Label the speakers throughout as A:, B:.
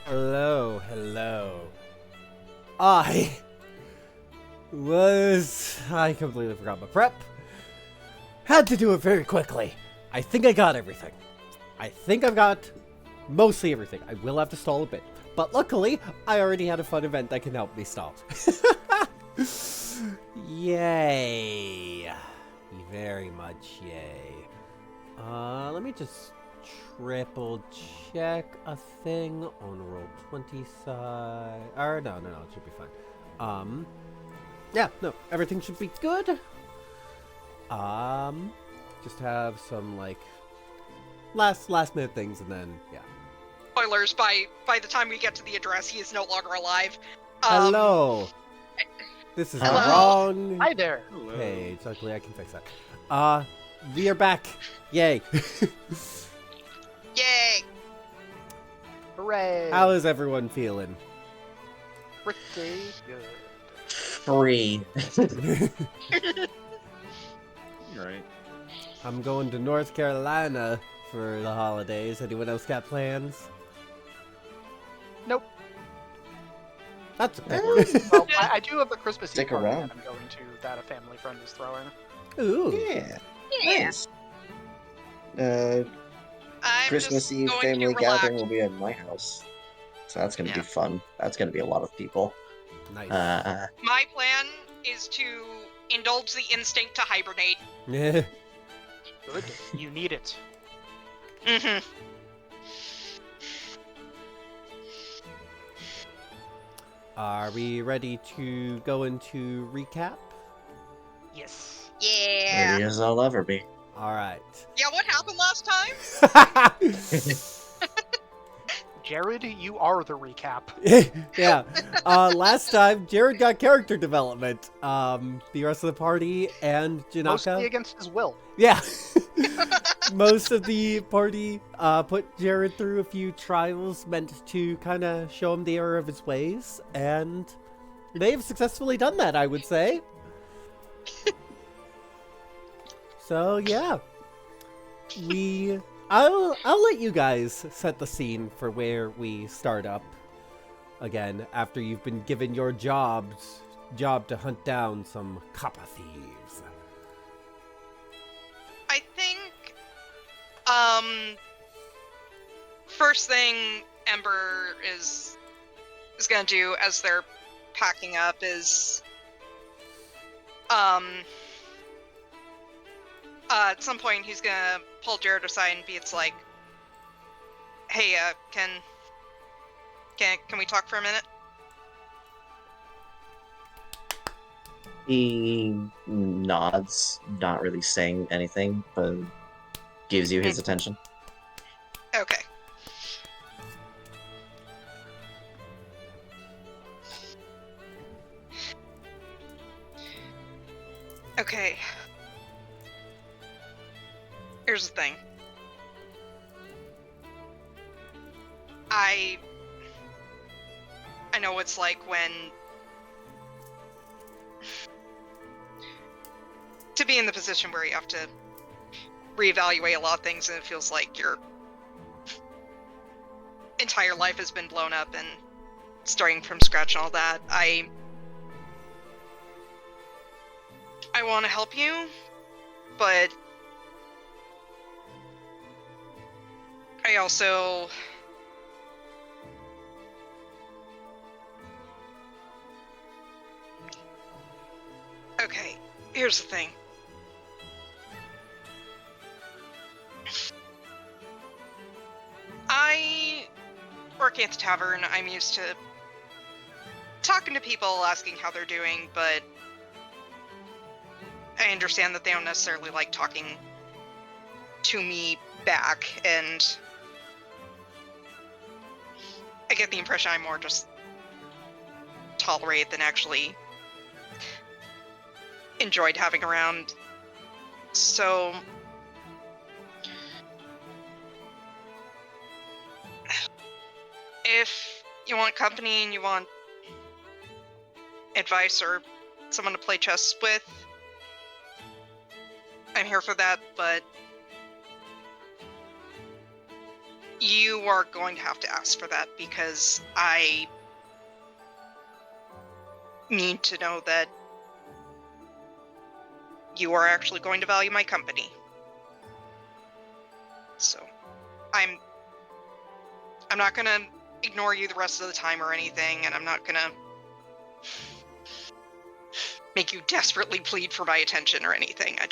A: Hello, hello. I completely forgot my prep. Had to do it very quickly. I think I got everything. I think I've got mostly everything. I will have to stall a bit. But luckily, I already had a fun event that can help me stall. Yay. Very much yay. Let me just triple check a thing on Roll20 side. Or no, it should be fine. Yeah, no, everything should be good. Just have some like last minute things, and then yeah.
B: Spoilers, by the time we get to the address, he is no longer alive.
A: Hello. This is the
B: Hello.
A: wrong
C: Hi there.
A: page. Luckily, I can fix that. We are back. Yay.
B: Yay!
C: Hooray.
A: How is everyone feeling?
C: Pretty good.
D: Free.
E: Right.
A: I'm going to North Carolina for the holidays. Anyone else got plans?
C: Nope.
A: That's okay.
C: Well, I do have a Christmas
D: Stick
C: Eve party
D: around.
C: that I'm going to that a family friend is throwing.
A: Ooh.
D: Yeah.
B: Yeah.
D: Nice.
B: I'm
D: Christmas
B: just
D: Eve
B: going
D: family
B: to
D: gathering
B: relax.
D: will be at my house. So that's gonna be
B: Yeah.
D: fun. That's gonna be a lot of people.
A: Nice.
B: My plan is to indulge the instinct to hibernate.
A: Yeah.
C: Good. You need it.
B: Mm-hmm.
A: Are we ready to go into recap?
C: Yes.
B: Yeah.
D: Ready as I'll ever be.
A: All right.
B: Yeah, what happened last time?
C: Jared, you are the recap.
A: Yeah. Last time, Jared got character development. The rest of the party and
C: Mostly
A: Janaka.
C: against his will.
A: Yeah. Most of the party put Jared through a few trials meant to kind of show him the error of his ways, and they've successfully done that, I would say. So yeah, I'll let you guys set the scene for where we start up again after you've been given your job to hunt down some copper thieves.
B: I think, first thing Ember is gonna do as they're packing up is, at some point he's gonna pull Jared aside and it's like, hey, can we talk for a minute?
D: He nods, not really saying anything, but gives you his attention.
B: Okay. Okay. Here's the thing. I know what it's like when to be in the position where you have to reevaluate a lot of things and it feels like your entire life has been blown up and starting from scratch and all that. I want to help you, but I also okay, here's the thing. I work at the tavern. I'm used to talking to people, asking how they're doing, but I understand that they don't necessarily like talking to me back, and I get the impression I'm more just tolerate than actually enjoyed having around. So if you want company and you want advice or someone to play chess with, I'm here for that, but You are going to have to ask for that because I need to know that you are actually going to value my company. So, I'm not gonna ignore you the rest of the time or anything, and I'm not gonna make you desperately plead for my attention or anything. I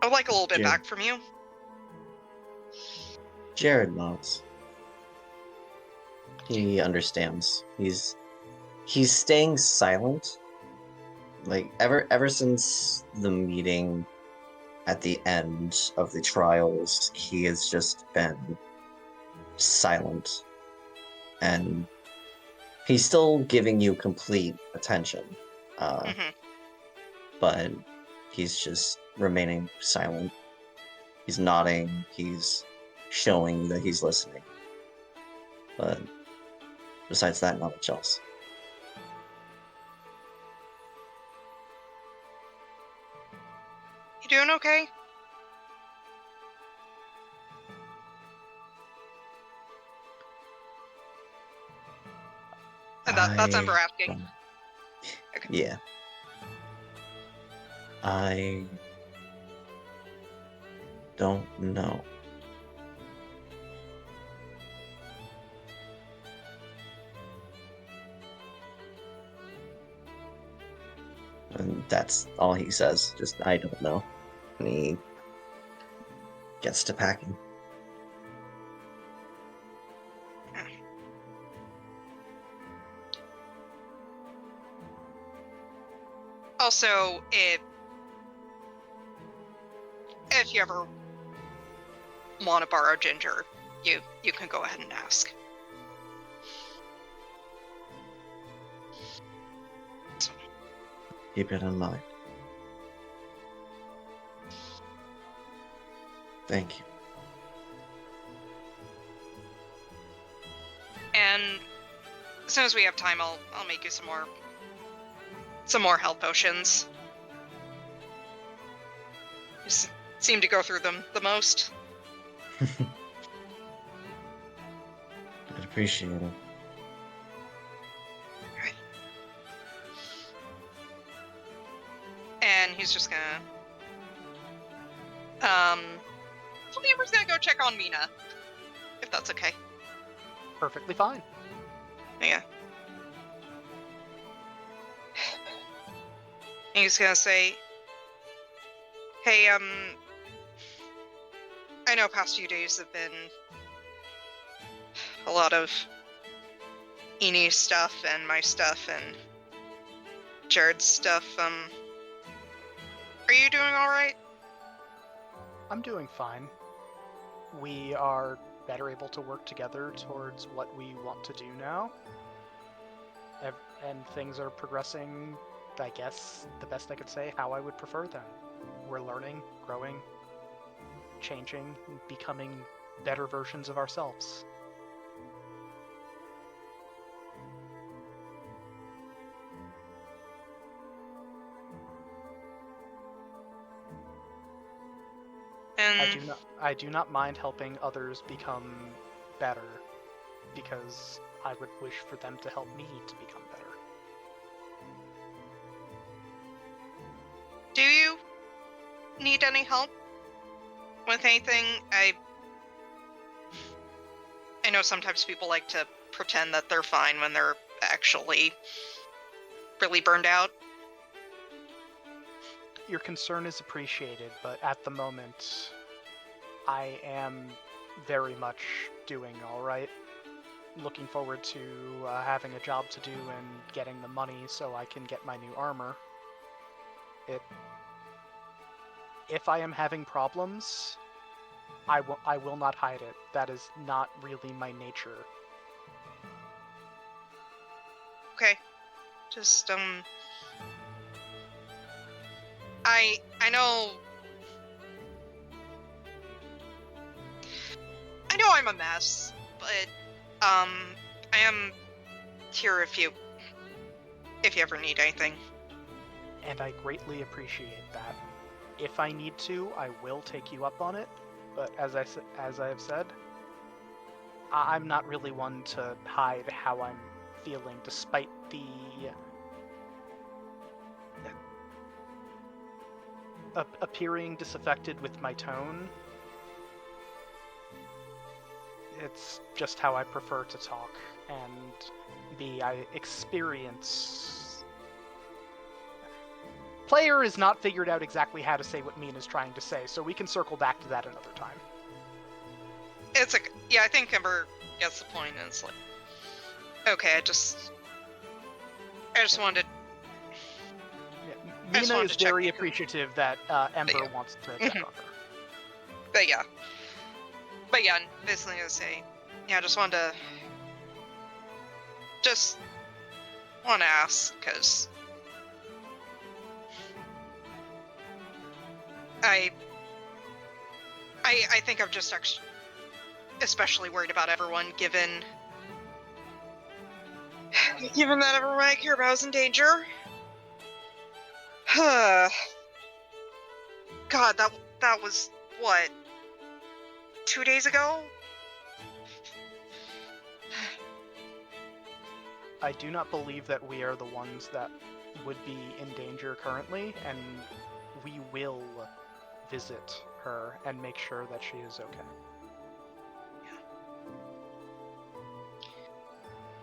B: would like a little bit
D: Yeah.
B: back from you.
D: Jared nods. He understands. He's staying silent. Like ever since the meeting at the end of the trials, he has just been silent. And he's still giving you complete attention.
B: Hmm.
D: But he's just remaining silent. He's nodding, he's showing that he's listening. But besides that, not much else.
B: You doing okay? That's Ember asking. Okay.
D: Yeah. I don't know. And that's all he says. Just, I don't know. And he gets to packing.
B: Also, if you ever want to borrow Ginger, you can go ahead and ask.
D: Keep it in mind. Thank you.
B: And as soon as we have time, I'll make you some more health potions. You seem to go through them the most.
D: I'd appreciate it.
B: And he's just gonna Amber's gonna go check on Mina, if that's okay.
C: Perfectly fine.
B: Yeah. And he's gonna say, hey, I know past few days have been a lot of Eni's stuff and my stuff and Jared's stuff. Are you doing alright?
C: I'm doing fine. We are better able to work together towards what we want to do now. And things are progressing, I guess, the best I could say, how I would prefer them. We're learning, growing, changing, becoming better versions of ourselves.
B: And
C: I do not mind helping others become better, because I would wish for them to help me to become better.
B: do you need any help with anything? I know sometimes people like to pretend that they're fine when they're actually really burned out.
C: Your concern is appreciated, but at the moment, I am very much doing alright. Looking forward to having a job to do and getting the money so I can get my new armor. If I am having problems, I will not hide it. That is not really my nature.
B: Okay. Just, I know I'm a mess, but, I am here if you ever need anything.
C: and I greatly appreciate that. If I need to, I will take you up on it, but as I have said, I'm not really one to hide how I'm feeling, despite the appearing disaffected with my tone. It's just how I prefer to talk, and I experience. Player has not figured out exactly how to say what Mina's trying to say, so we can circle back to that another time.
B: It's like, yeah, I think Ember gets the point, and it's like, okay, I just wanted.
C: Yeah,
B: I just
C: Mina
B: wanted
C: is
B: to check
C: very
B: because-
C: appreciative that Ember
B: yeah.
C: wants to check on her.
B: But yeah, basically gonna say, yeah, I just wanted to ask because I think I'm just especially worried about everyone, given that everyone I care about is in danger. God, that was what, 2 days ago?
C: I do not believe that we are the ones that would be in danger currently, and we will visit her and make sure that she is okay.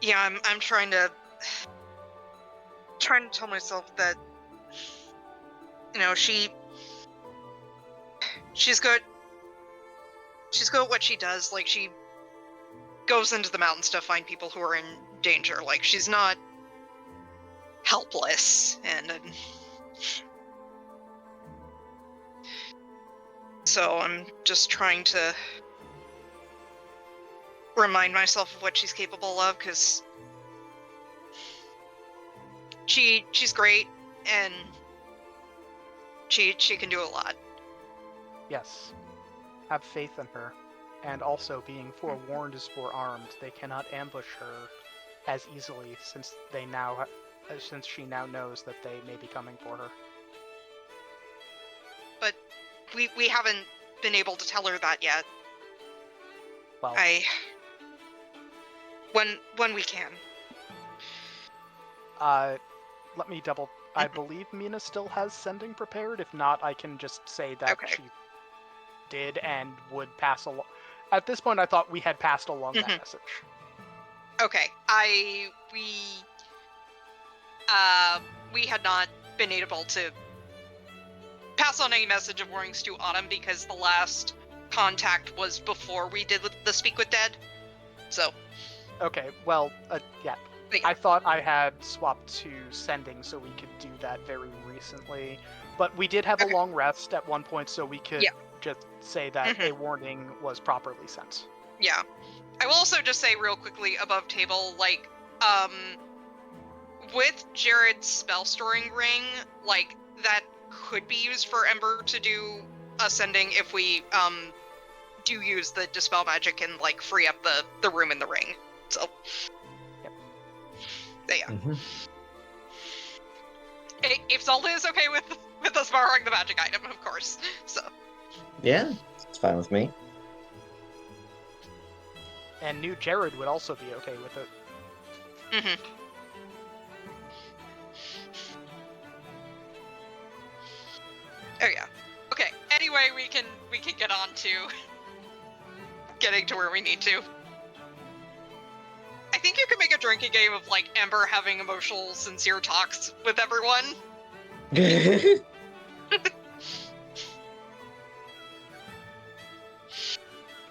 B: Yeah, I'm trying to tell myself that, you know, she's good. She's good at what she does. Like, she goes into the mountains to find people who are in danger. Like, she's not helpless, and so I'm just trying to remind myself of what she's capable of, because she's great, and she can do a lot.
C: Yes. Have faith in her. And also, being forewarned is forearmed. They cannot ambush her as easily since she now knows that they may be coming for her.
B: But we haven't been able to tell her that yet.
C: Well,
B: when we can.
C: let me double. I believe Mina still has sending prepared. If not, I can just say that
B: Okay.
C: she did and would pass along. At this point, I thought we had passed along that message.
B: Okay, we had not been able to pass on any message of warnings to Autumn because the last contact was before we did the Speak with Dead. So.
C: Okay, well, yeah. I thought I had swapped to sending so we could do that very recently, but we did have a long rest at one point, so we could just say that a warning was properly sent.
B: Yeah. I will also just say real quickly above table, like, with Jared's spell storing ring, like, that could be used for Ember to do ascending if we, do use the dispel magic and, like, free up the room in the ring. So.
C: Yep.
B: But yeah. If Zelda is okay with us borrowing the magic item, of course. So.
D: Yeah, it's fine with me.
C: And knew Jared would also be okay with it.
B: Mm-hmm. Oh yeah. Okay. Anyway, we can get on to getting to where we need to. I think you could make a drinking game of like Ember having emotional, sincere talks with everyone.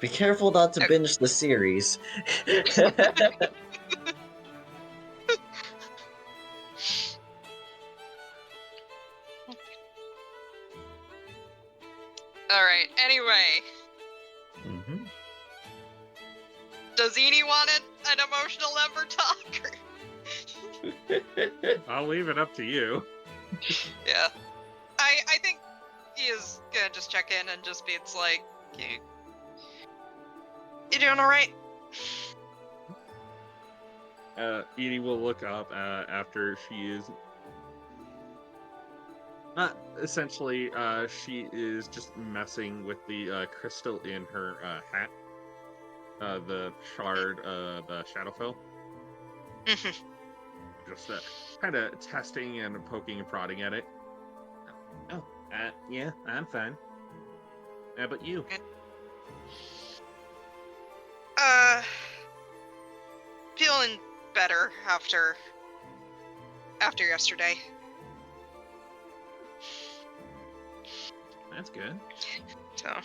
D: Be careful not to binge the series.
B: Alright, anyway. Does Edie want an emotional Ember talk?
E: I'll leave it up to you.
B: Yeah. I think he is gonna just check in and just be, it's like, you doing alright?
E: Edie will look up after she is Essentially, she is just messing with the crystal in her hat, the shard of Shadowfell.
B: Mhm.
E: Just kind of testing and poking and prodding at it. Oh, yeah, I'm fine. How about you?
B: Feeling better after yesterday.
E: That's good.
B: So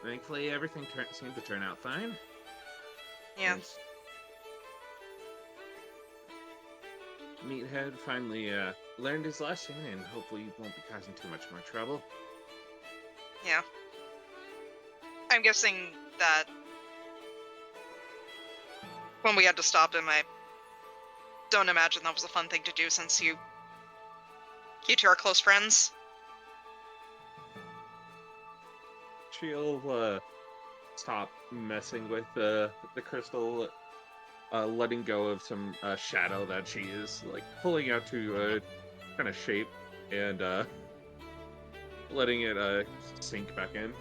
E: Thankfully, everything seemed to turn out fine.
B: yeah.
E: Yes. Meathead finally learned his lesson, and hopefully won't be causing too much more trouble.
B: Yeah. I'm guessing that when we had to stop him, I don't imagine that was a fun thing to do since you two are close friends.
E: She'll stop messing with the crystal, letting go of some shadow that she is like pulling out to kind of shape, and letting it sink back in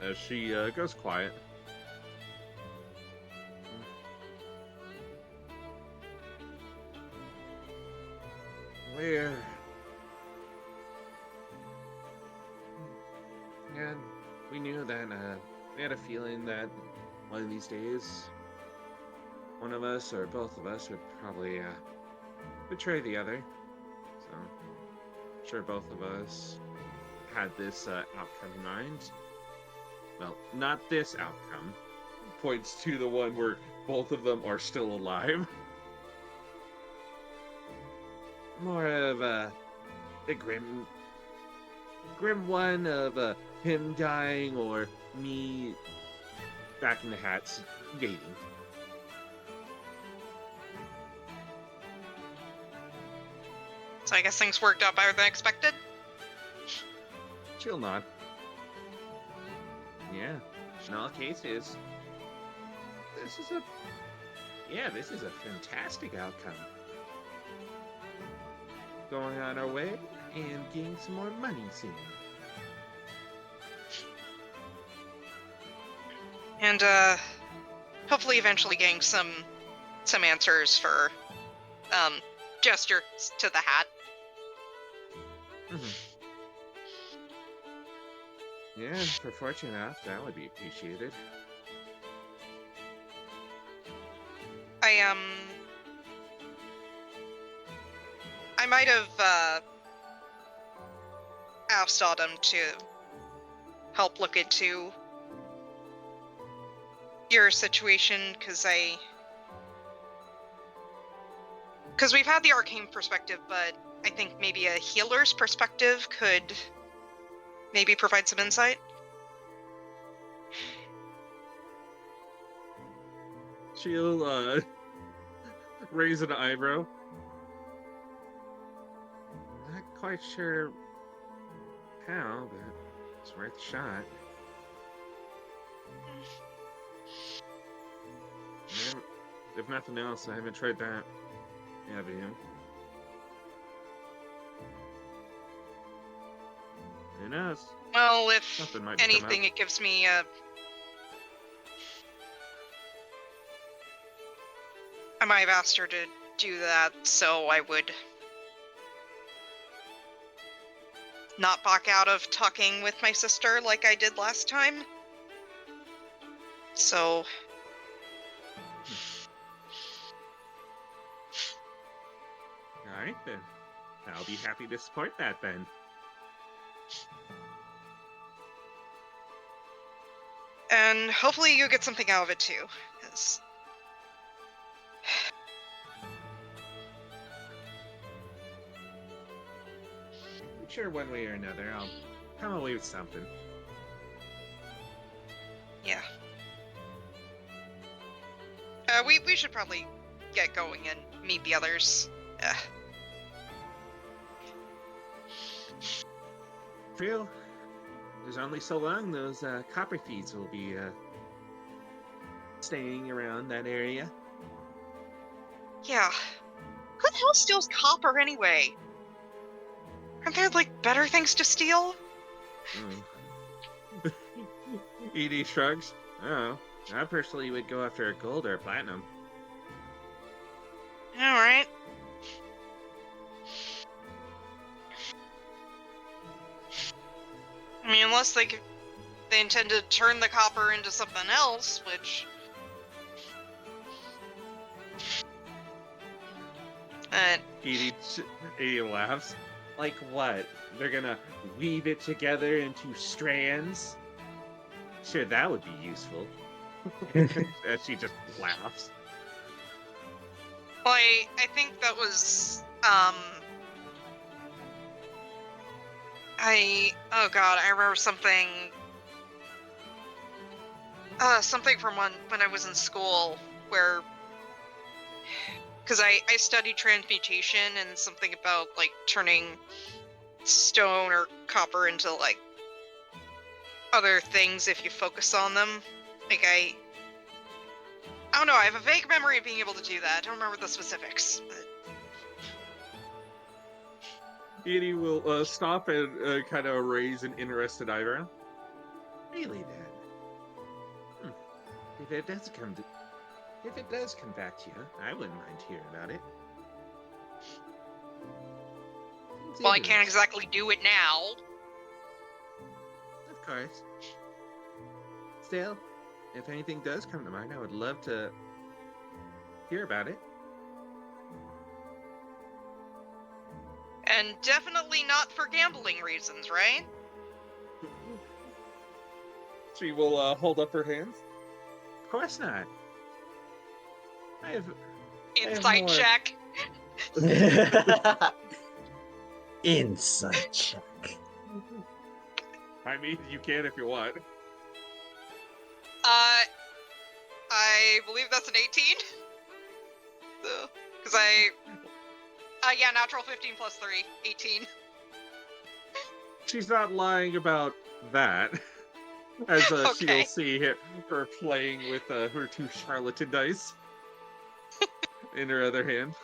E: as she goes quiet. Where? And we knew that we had a feeling that one of these days, one of us or both of us would probably betray the other. So, I'm sure both of us had this outcome in mind. Well, not this outcome. Points to the one where both of them are still alive. More of a grim one of him dying or me back in the hats dating.
B: So I guess things worked out better than expected.
E: Chill nod. Yeah, in all cases, this is a fantastic outcome. Going on our way and getting some more money soon.
B: And hopefully eventually getting some answers for Gesture to the hat.
E: Yeah, if we're fortunate enough, that would be appreciated.
B: I might have asked Autumn to help look into your situation, because we've had the arcane perspective, but I think maybe a healer's perspective could maybe provide some insight.
E: She'll raise an eyebrow. Not quite sure how, but it's worth a shot. If nothing else, I haven't tried that. Have you? Who knows?
B: Well, if
E: Something might come
B: anything,
E: up.
B: it gives me I might have asked her to do that, so I would not back out of talking with my sister like I did last time. So
E: Alright then. I'll be happy to support that then.
B: and hopefully you get something out of it too, 'cause
E: I'm sure one way or another I'll come away with something.
B: yeah. We should probably get going and meet the others.
E: True. There's only so long those copper thieves will be staying around that area.
B: Yeah. Who the hell steals copper anyway? Aren't there, like, better things to steal?
E: ED shrugs. Oh, I personally would go after a gold or a platinum.
B: Alright. I mean, unless they intend to turn the copper into something else, which...
E: Edie laughs. Like what? They're gonna weave it together into strands? Sure, that would be useful. And she just laughs.
B: Well, I think that was, oh god, I remember something, something from when I was in school, where, because I studied transmutation, and something about, like, turning stone or copper into, like, other things if you focus on them. Like, I don't know, I have a vague memory of being able to do that. I don't remember the specifics. But...
E: Edie will stop and kind of raise an interested eyebrow. Really, then? If it does come back to you, I wouldn't mind hearing about it.
B: Well, I can't exactly do it now.
E: Of course. Still, if anything does come to mind, I would love to hear about it.
B: And definitely not for gambling reasons, right?
E: She will hold up her hands. Of course not. I have
B: Insight
E: more.
B: check.
D: Insight check.
E: I mean, you can if you want.
B: I believe that's an 18. Because yeah, natural 15 plus 3, 18.
E: She's not lying about that. As
B: Okay.
E: she'll see her playing with her 2 charlatan dice in her other hand.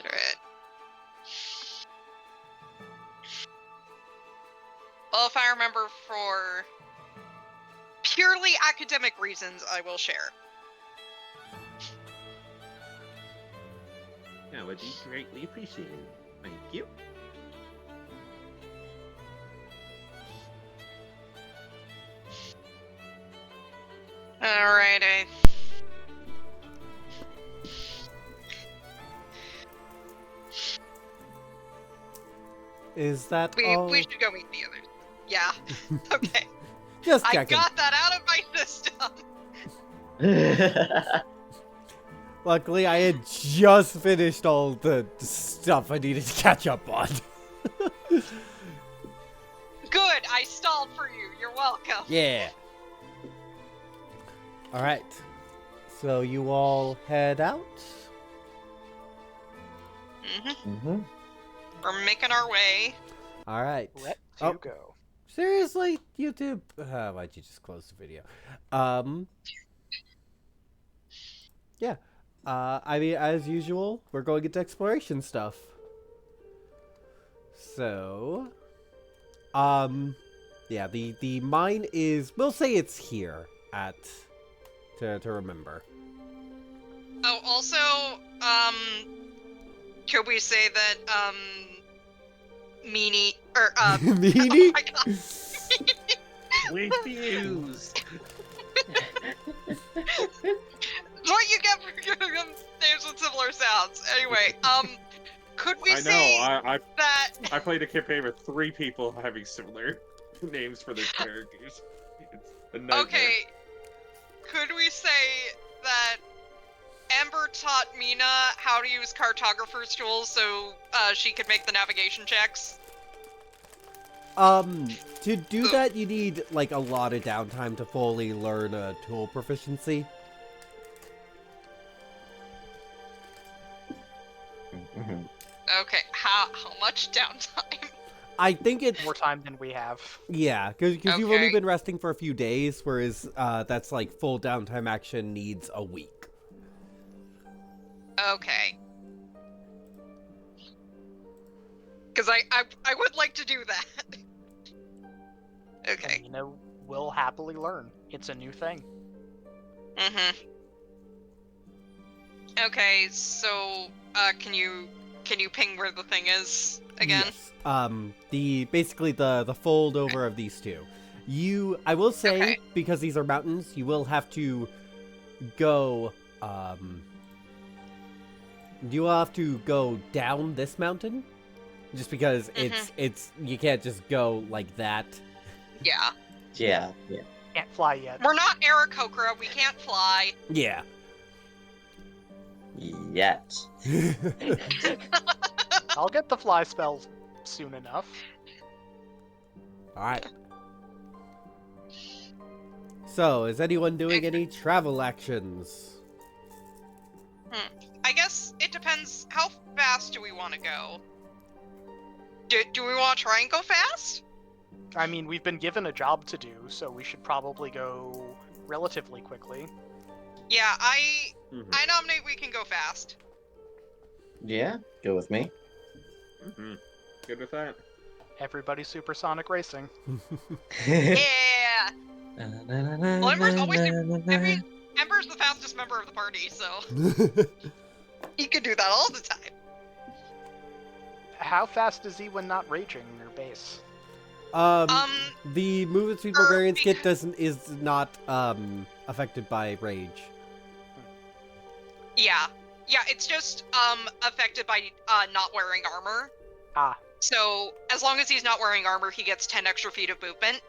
B: Alright. Well, if I remember for purely academic reasons, I will share.
E: That would be greatly appreciated. Thank you.
B: Alrighty.
A: Is that all?
B: We should go meet the others. Yeah. Okay.
A: Just
B: I
A: checking.
B: got that out of my system.
A: Luckily, I had just finished all the stuff I needed to catch up on.
B: Good. I stalled for you. You're welcome.
A: Yeah. All right. So you all head out.
B: Mm-hmm. We're making our way.
A: All right.
C: Let
A: Oh.
C: you go.
A: Seriously, YouTube? Why'd you just close the video? Yeah. I mean, as usual, we're going into exploration stuff. So, yeah, the mine is, we'll say it's here at, to remember.
B: Oh, also, could we say that, Meanie, or,
A: Meanie?
B: oh my god.
E: Refused.
B: What you get for giving them names with similar sounds. Anyway, could we
E: I
B: say
E: know.
B: that...
E: I played a campaign with 3 people having similar names for their characters. It's a nightmare.
B: Okay, could we say that Ember taught Mina how to use cartographer's tools so she could make the navigation checks?
A: To do that, you need, like, a lot of downtime to fully learn a tool proficiency.
B: Okay, how much downtime?
A: I think it's...
C: More time than we have.
A: Yeah, because you've only
B: Okay.
A: been resting for a few days, whereas that's like full downtime action needs a week.
B: Okay. Because I would like to do that. Okay.
C: And, we'll happily learn. It's a new thing.
B: Mm-hmm. Okay, so can you ping where the thing is again?
A: Yes. Basically the fold over of these two. I will say,
B: Okay.
A: because these are mountains, you will have to go, you will have to go down this mountain, just because it's you can't just go like that.
B: Yeah.
D: Yeah.
C: Can't fly yet.
B: We're not Aarakocra, we can't fly.
A: Yeah.
D: Yet.
C: I'll get the fly spell soon enough.
A: Alright. So, is anyone doing any travel actions?
B: I guess it depends. How fast do we want to go? Do we want to try and go fast?
C: I mean, we've been given a job to do, so we should probably go relatively quickly.
B: Yeah,
E: Mhm.
B: I nominate we can go fast.
D: Yeah, go with me.
E: Mhm. Good with that.
C: Everybody's supersonic racing.
B: Yeah. Ember's always Ember's the fastest member of the party, so he could do that all the time.
C: How fast is he when not raging your base?
A: The movement speed barbarians kit is not affected by rage.
B: Yeah, it's just affected by not wearing armor.
C: Ah.
B: So as long as he's not wearing armor, he gets 10 extra feet of movement.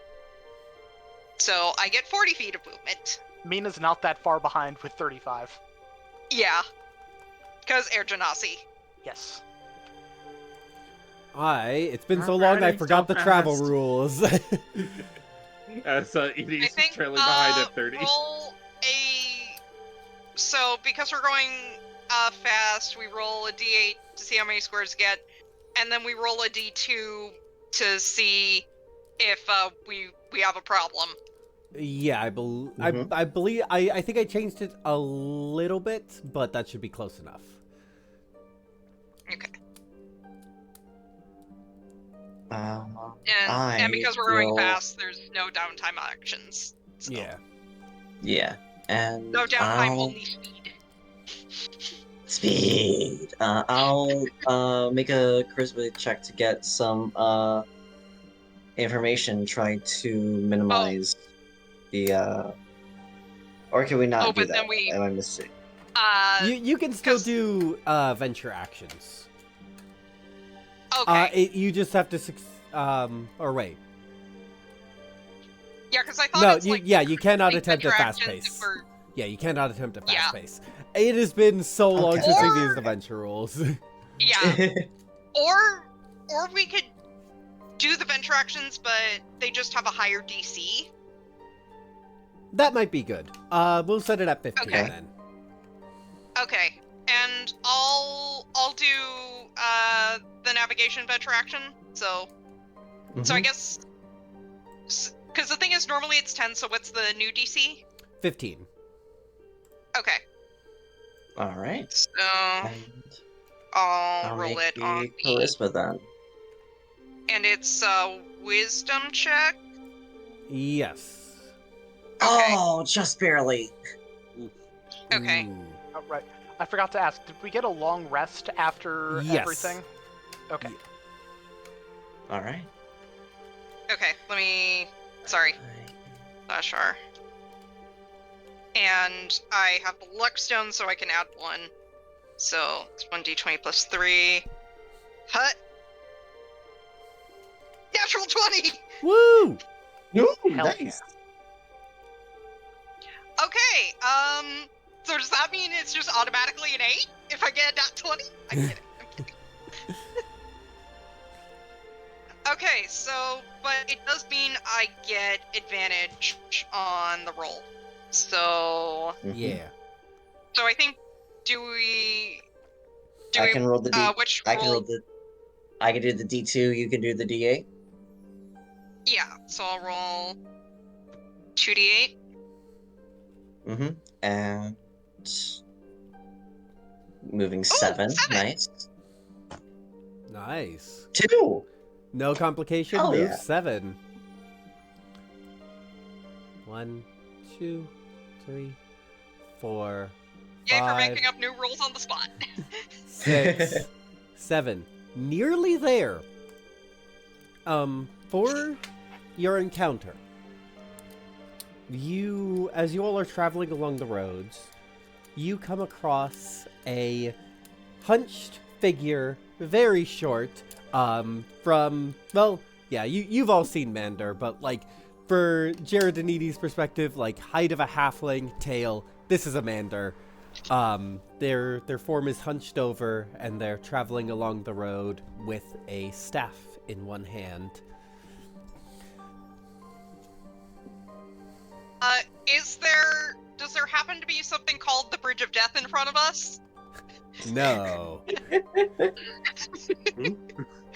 B: So I get 40 feet of movement.
C: Mina's not that far behind with 35.
B: Yeah, because Air Genasi.
C: Yes.
A: It's been so long I
E: Alrighty,
A: forgot
E: so
A: the travel
E: fast.
A: rules.
E: So
B: I
E: Edie's
B: think
E: trailing behind at 30.
B: So because we're going fast, we roll a d8 to see how many squares we get, and then we roll a d2 to see if we have a problem.
A: Yeah, I believe I think I changed it a little bit, but that should be close enough.
B: Okay.
D: I
B: And because we're going
D: will-
B: fast, there's no downtime actions. So.
A: Yeah.
D: Yeah, and
B: No downtime,
D: I'll
B: only speed.
D: speed. I'll make a charisma check to get some information, try to minimize the or can we not
B: Oh,
D: do
B: but
D: that?
B: then we-
D: Am I missing?
A: You can still
B: 'cause-
A: do venture actions.
B: Okay.
A: You just have to or wait.
B: Yeah, because I thought
A: No,
B: it's
A: you cannot
B: like
A: attempt a
B: venture
A: fast
B: actions
A: pace.
B: if we're-
A: Yeah, you cannot attempt a fast
B: Yeah.
A: pace. It has been so long
D: Okay.
A: since we've
B: Or-
A: used the venture rules.
B: Yeah. Or we could do the venture actions, but they just have a higher DC.
A: That might be good. We'll set it at 15
B: Okay.
A: then.
B: Okay. And I'll do the navigation venture action. So I guess because the thing is normally it's 10, so what's the new DC?
A: 15.
B: Okay.
D: All right.
B: So
D: And
B: I'll
D: I'll
B: roll
D: make
B: it on
D: the
B: the
D: charisma then.
B: and it's a wisdom check.
A: Yes.
B: Okay.
D: Oh, just barely.
B: Okay.
A: Ooh.
C: Oh, right. I forgot to ask, did we get a long rest after
A: Yes.
C: everything? Okay.
D: All right.
B: Okay, let me sorry. Slash R. And I have the luck stone, so I can add one. So it's 1d20 plus 3. Hut. Natural 20!
A: Woo!
D: Ooh,
C: Hell
D: nice.
B: Okay, so does that mean it's just automatically an 8 if I get a nat 20? I'm kidding. Okay, so, but it does mean I get advantage on the roll. So,
D: Mhm.
A: Yeah.
B: I think, do we,
D: I can roll the D.
B: which
D: I can
B: roll?
D: roll the. I can do the D2. You can do the D8.
B: Yeah, so I'll roll 2d8.
D: Mm-hmm. And moving
B: Ooh,
D: 7.
B: 7.
D: Nice.
A: Nice.
D: 2.
A: No complication.
D: Hell
A: Move
D: yeah.
A: 7. 1, 2, 3, 4,
B: Yay for
A: 5,
B: making up new rules on the spot.
A: 6, 7. Nearly there. For your encounter, as you all are traveling along the roads, you come across a hunched figure, very short, you've all seen Mander, but, like, for Jaredinides' perspective, like, height of a halfling, tail, this is a Mander. Their form is hunched over, and they're traveling along the road with a staff in one hand.
B: Does there happen to be something called the Bridge of Death in front of us?
A: No.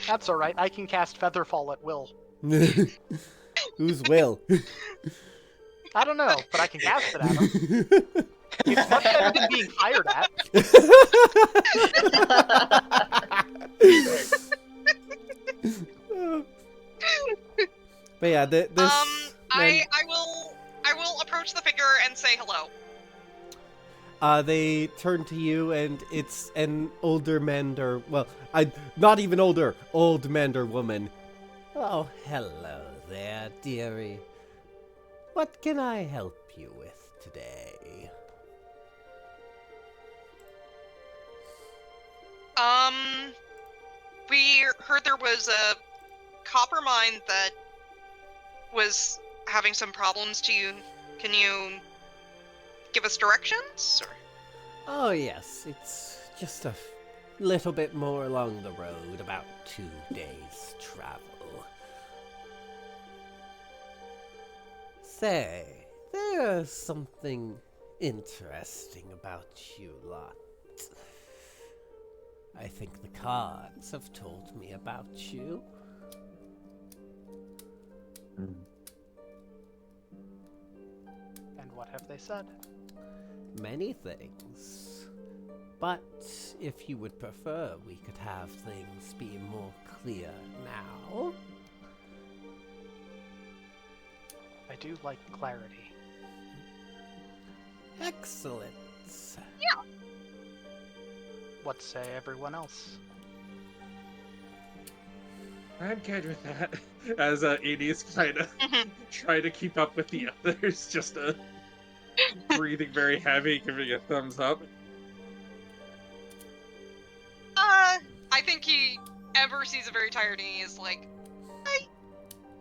C: That's alright, I can cast Featherfall at will.
A: Who's Will?
C: I don't know, but I can cast it at him. It's much better than being fired at.
A: But yeah, this.
B: I will approach the figure and say hello.
A: They turn to you, and it's an older Mander. Well, not even older, old Mander woman. Oh, hello there, dearie. What can I help you with today?
B: We heard there was a copper mine that was having some problems. Can you give us directions? Or?
A: Oh, yes, it's just a little bit more along the road, about 2 days' travel. Say, there's something interesting about you lot. I think the cards have told me about you.
D: Mm.
C: And what have they said?
A: Many things. But if you would prefer, we could have things be more clear now.
C: I do like clarity.
A: Excellent.
C: What say everyone else?
E: I'm good with that. As Edie is kind of trying to keep up with the others, just breathing very heavy, giving a thumbs up.
B: I think Ember sees it very tired and he is like,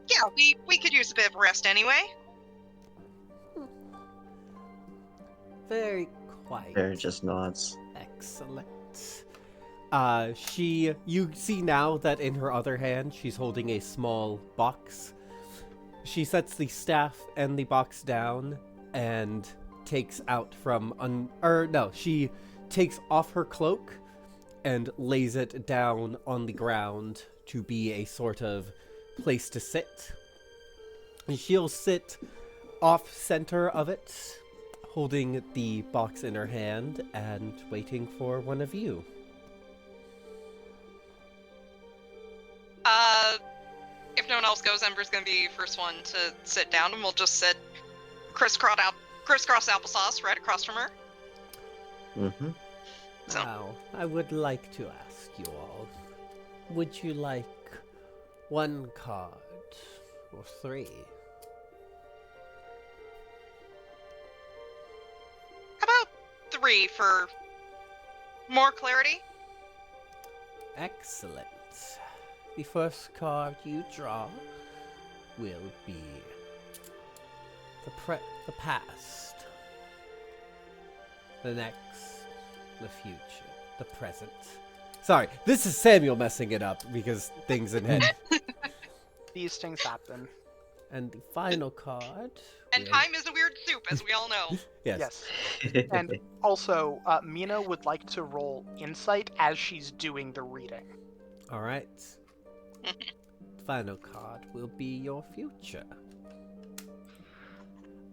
B: yeah, we could use a bit of rest anyway.
A: Very quiet.
D: Bear just nods.
A: Excellent. You see now that in her other hand, she's holding a small box. She sets the staff and the box down and takes out she takes off her cloak and lays it down on the ground to be a sort of place to sit. And she'll sit off center of it, holding the box in her hand and waiting for one of you.
B: If no one else goes, Ember's gonna be first one to sit down, and we'll just sit crisscross applesauce right across from her.
D: Mm-hmm.
B: So.
A: Now, I would like to ask you all, would you like 1 card or 3?
B: How about 3 for more clarity?
A: Excellent. The first card you draw will be the past. The next, the future. The present. Sorry, this is Samuel messing it up because things in head.
C: These things happen.
A: And the final card.
B: And time is a weird soup, as we all know.
A: Yes.
C: And also, Mina would like to roll insight as she's doing the reading.
A: All right. Final card will be your future.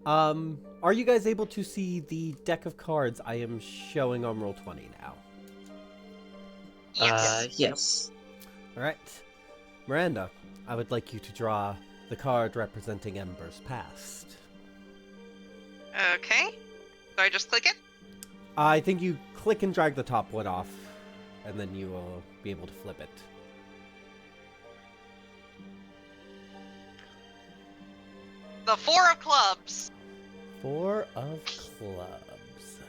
A: Are you guys able to see the deck of cards I am showing on Roll20 now?
B: Yes.
D: Yes.
A: Alright. Miranda, I would like you to draw the card representing Ember's past.
B: Okay. Do I just click it?
A: I think you click and drag the top one off, and then you will be able to flip it.
B: The 4 of clubs.
A: 4 of clubs.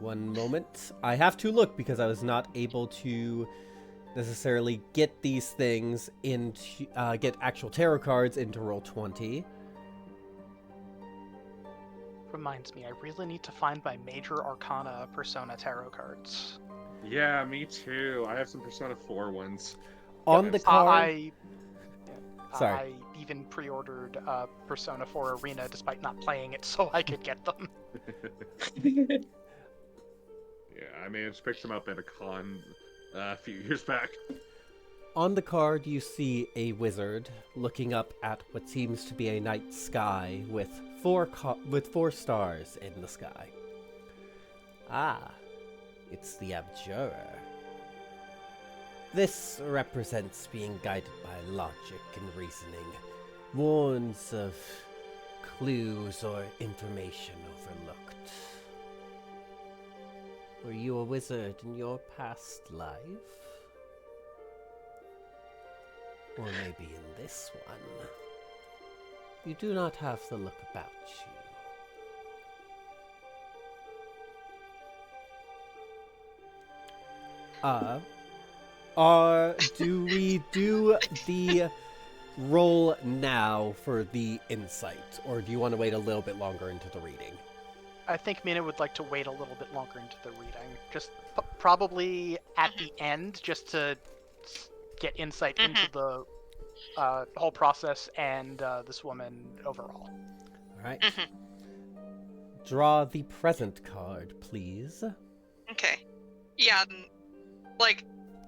A: One moment. I have to look because I was not able to necessarily get these things into, get actual tarot cards into Roll20.
C: Reminds me, I really need to find my Major Arcana Persona tarot cards.
E: Yeah, me too. I have some Persona 4 ones.
A: On the card... Sorry.
C: I even pre-ordered Persona 4 Arena despite not playing it so I could get them.
E: Yeah, I managed to pick them up at a con a few years back.
A: On the card, you see a wizard looking up at what seems to be a night sky with four stars in the sky. Ah, it's the Abjurer. This represents being guided by logic and reasoning, warns of clues or information overlooked. Were you a wizard in your past life? Or maybe in this one? You do not have the look about you. Do we do the roll now for the insight, or do you want to wait a little bit longer into the reading?
C: I think Mina would like to wait a little bit longer into the reading. Just probably at the end, just to get insight into the whole process and this woman overall.
A: Alright. Draw the present card, please.
B: Okay. Yeah, like,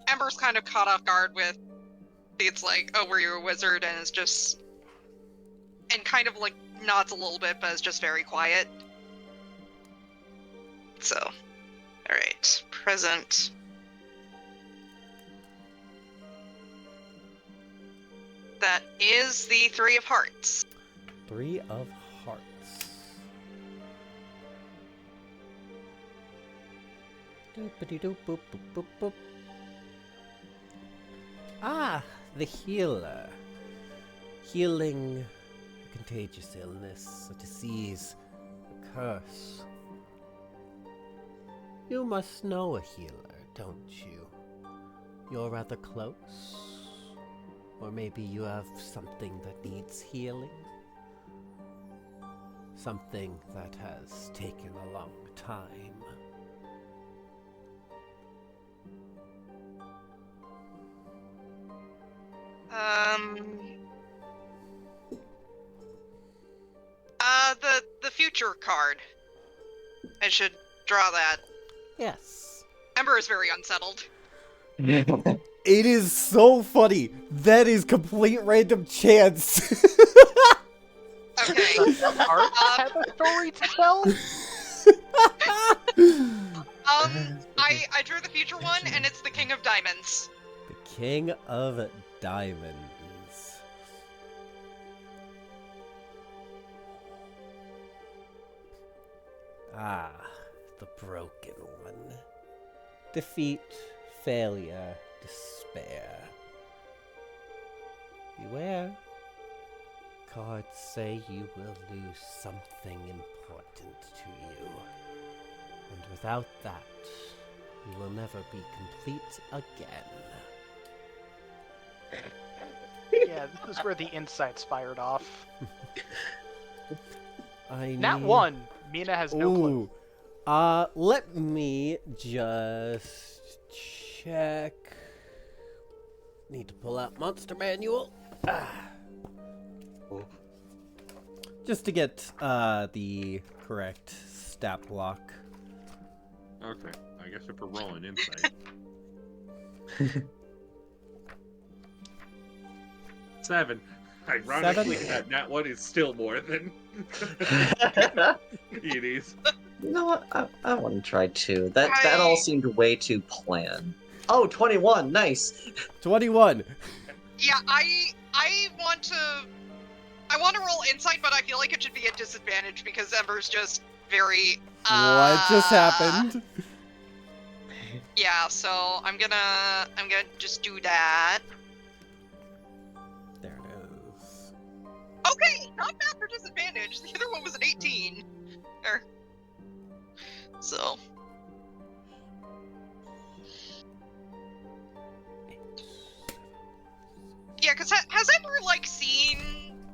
B: Ember's kind of caught off guard with, it's like, oh, were you a wizard? And it's just, and kind of like nods a little bit, but is just very quiet. So, alright, present. That is the 3 of hearts.
A: 3 of hearts. Doop-a-dee-doop-boop-boop-boop-boop. Ah, the healer. Healing a contagious illness, a disease, a curse. You must know a healer, don't you? You're rather close. Or maybe you have something that needs healing? Something that has taken a long time.
B: The future card. I should draw that.
A: Yes.
B: Ember is very unsettled.
A: It is so funny. That is complete random chance.
B: Okay.
C: Art have a story to tell?
B: I drew the future one, and it's the King of Diamonds.
A: The King of Diamonds. Ah, the broken one. Defeat, failure, despair. Beware. Cards say you will lose something important to you. And without that, you will never be complete again.
C: Yeah, this is where the insights fired off. Nat 1! Mina has no clue.
A: Let me just check. Need to pull out Monster Manual. Just to get the correct stat block.
E: Okay, I guess if we're rolling insight. 7. Ironically,
A: 7?
E: that one is still more than Edie's.
D: You know what? I want to try 2. That all seemed way too planned. Oh, 21. Nice.
A: 21.
B: Yeah, I want to roll insight, but I feel like it should be a disadvantage because Ember's just very
A: What just happened?
B: Yeah, so I'm gonna just do that.
A: There it is.
B: Okay, not bad for disadvantage. The other one was an 18. So yeah, because has Ember like seen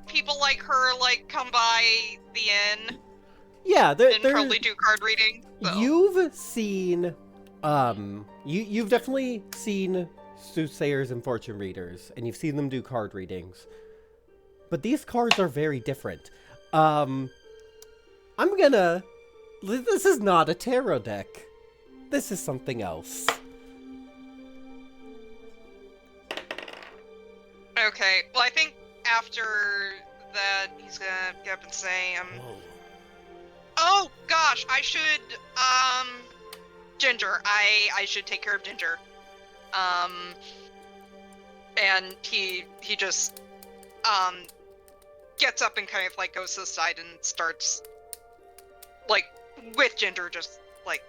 B: people like her like come by the inn
A: Yeah,
B: and probably do card reading? So.
A: You've seen, you've definitely seen soothsayers and fortune readers, and you've seen them do card readings. But these cards are very different. This is not a tarot deck. This is something else.
B: Okay, well I think after that he's gonna get up and say,
A: Whoa.
B: oh gosh, I should, Ginger, I should take care of Ginger. And he just, gets up and kind of like goes to the side and starts, like, with Ginger, just like,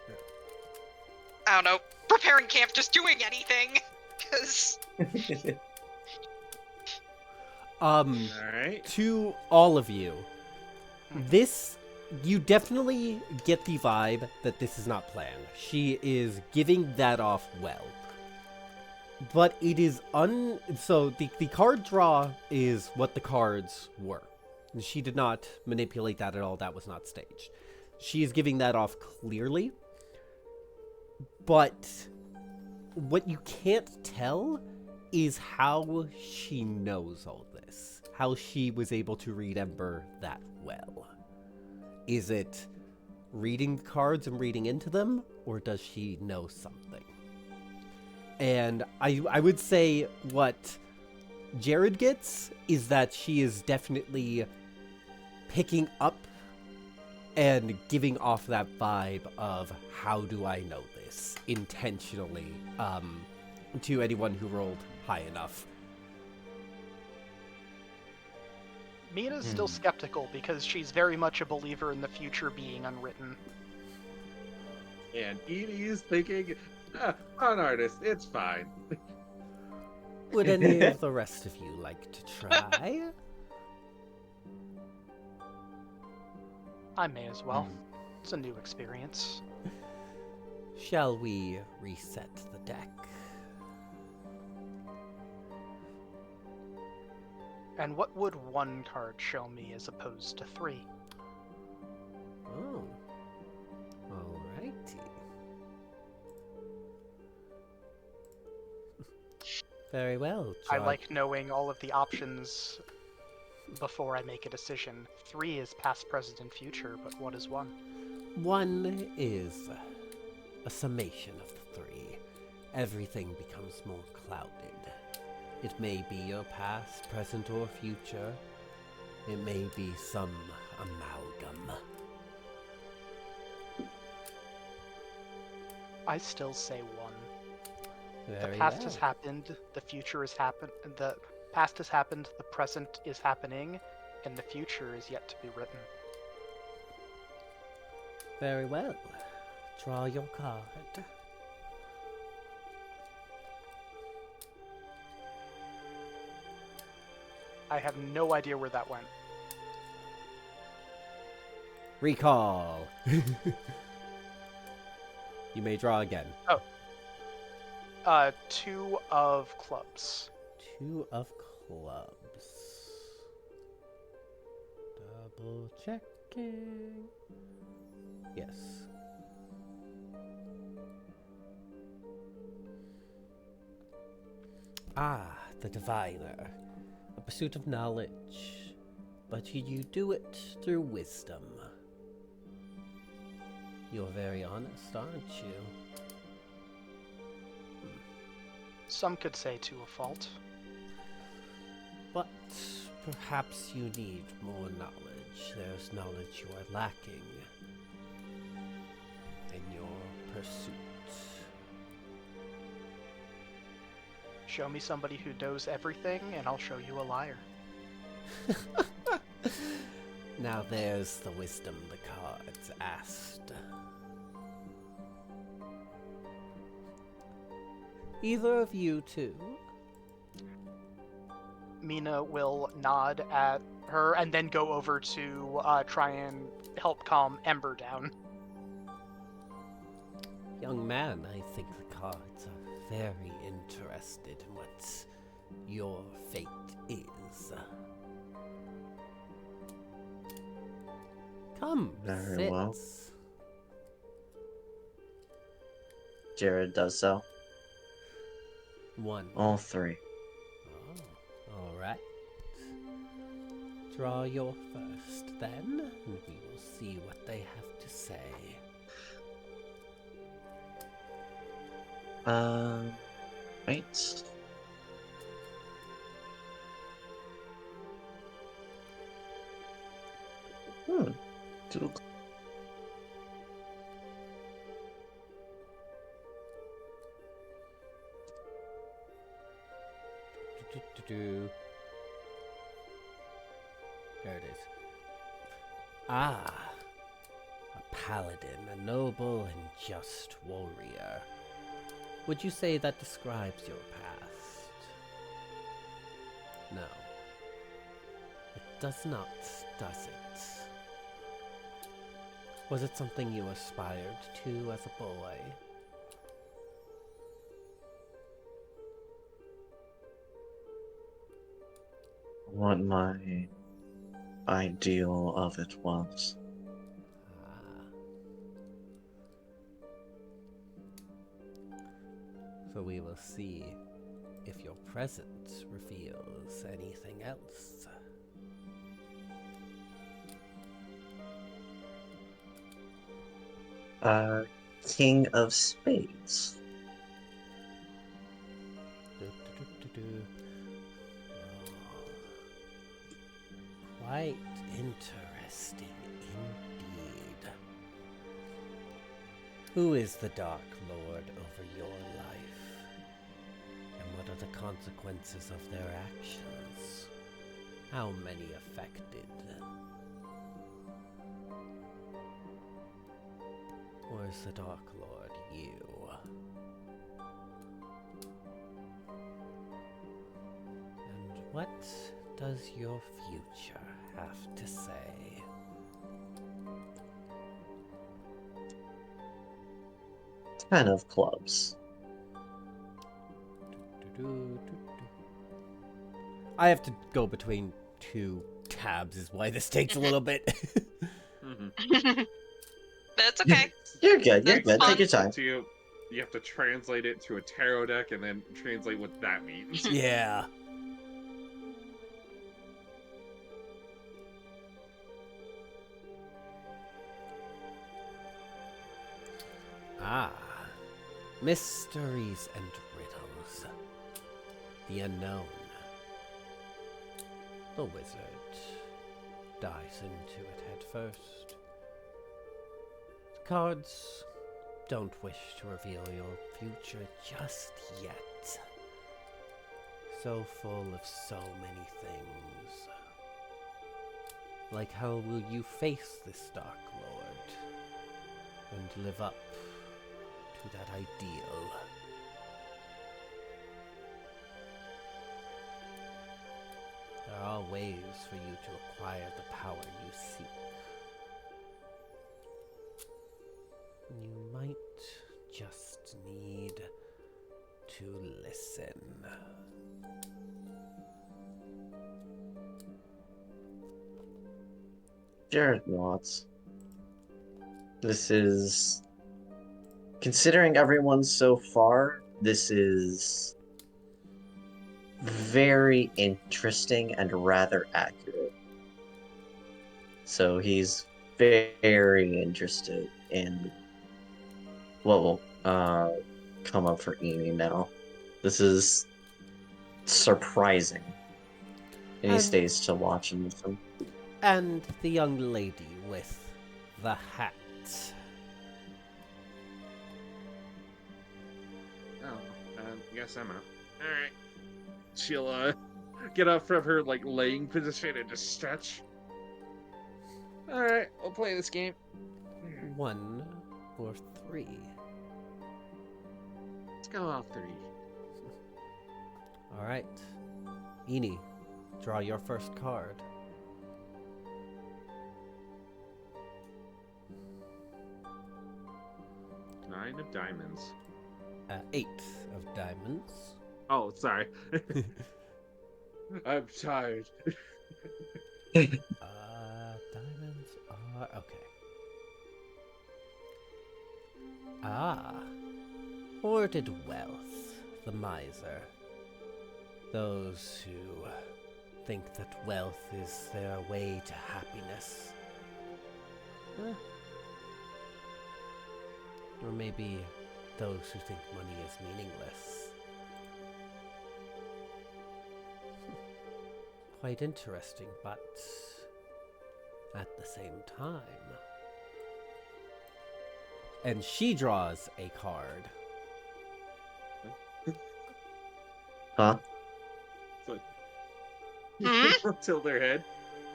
B: I don't know, preparing camp, just doing anything, because...
E: Alright.
A: To all of you, you definitely get the vibe that this is not planned. She is giving that off well. But it is so the card draw is what the cards were. She did not manipulate that at all. That was not staged. She is giving that off clearly. But what you can't tell is how she knows all this. How she was able to read Ember that well. Is it reading the cards and reading into them, or does she know something? And I would say what Jared gets is that she is definitely picking up and giving off that vibe of how do I know this intentionally to anyone who rolled high enough.
C: Mina's still skeptical because she's very much a believer in the future being unwritten.
E: And Edie is thinking, an artist, it's fine.
A: Would any of the rest of you like to try?
C: I may as well. It's a new experience.
A: Shall we reset the deck?
C: And what would one card show me as opposed to 3?
A: Oh. Alrighty. Very well.
C: I like knowing all of the options before I make a decision. 3 is past, present, and future, but what is 1?
A: 1 is a summation of the 3. Everything becomes more clouded. It may be your past, present, or future. It may be some amalgam.
C: I still say 1.
A: Very
C: The past
A: well.
C: has happened, the future has happened, the past has happened, the present is happening, and the future is yet to be written.
A: Very well. Draw your card.
C: I have no idea where that went.
A: Recall. You may draw again.
C: 2 of clubs.
A: 2 of clubs. Double checking. Yes. Ah, the diviner. A pursuit of knowledge. But you do it through wisdom. You're very honest, aren't you?
C: Some could say to a fault.
A: But perhaps you need more knowledge. There's knowledge you are lacking in your pursuit.
C: Show me somebody who knows everything, and I'll show you a liar.
A: Now there's the wisdom the cards asked. Either of you two?
C: Mina will nod at her and then go over to try and help calm Ember down.
A: Young man, I think the cards are very interested in what your fate is. Come,
D: Very
A: sit.
D: well. Jared does so.
A: One.
D: All three.
A: Oh, all right. Draw your first, then, and we will see what they have to say.
D: Right. Two.
A: There it is. Ah, a paladin, a noble and just warrior. Would you say that describes your past? No. It does not, does it? Was it something you aspired to as a boy?
D: What my ideal of it was.
A: Ah. So we will see if your present reveals anything else.
D: King of Spades.
A: Do. Oh. Quite interesting indeed. Who is the Dark Lord over your life? And what are the consequences of their actions? How many affected? Or is the Dark Lord you? And what does your future have to say?
D: 10 of clubs.
A: I have to go between two tabs, is why this takes a little bit.
B: That's okay.
D: You're good. You're
B: That's
D: good.
B: fun.
D: Take your time.
E: So you have to translate it to a tarot deck and then translate what that means.
A: Yeah. Ah. Mysteries and riddles. The unknown. The wizard dives into it head first. The cards don't wish to reveal your future just yet. So full of so many things. Like how will you face this Dark Lord and live up to that ideal? There are ways for you to acquire the power you seek. You might just need to listen.
D: Jared Watts. This is... Considering everyone so far, this is very interesting and rather accurate. So he's very interested in what will come up for Amy now. This is surprising. And he stays to watch and listen.
A: And the young lady with the hat.
E: Oh, guess I'm out. Alright. She'll get up from her like laying position and just stretch. All right, I'll play this game.
A: 1 or 3.
E: Let's go all 3.
A: All right. Eni, draw your first card.
E: 9 of diamonds.
A: 8 of diamonds.
E: Oh, sorry. I'm tired.
A: Diamonds are okay. Hoarded wealth, the miser. Those who think that wealth is their way to happiness. Or maybe those who think money is meaningless. Quite interesting, but at the same time. And she draws a card.
D: Huh?
B: Hmm?
E: Tilt their head.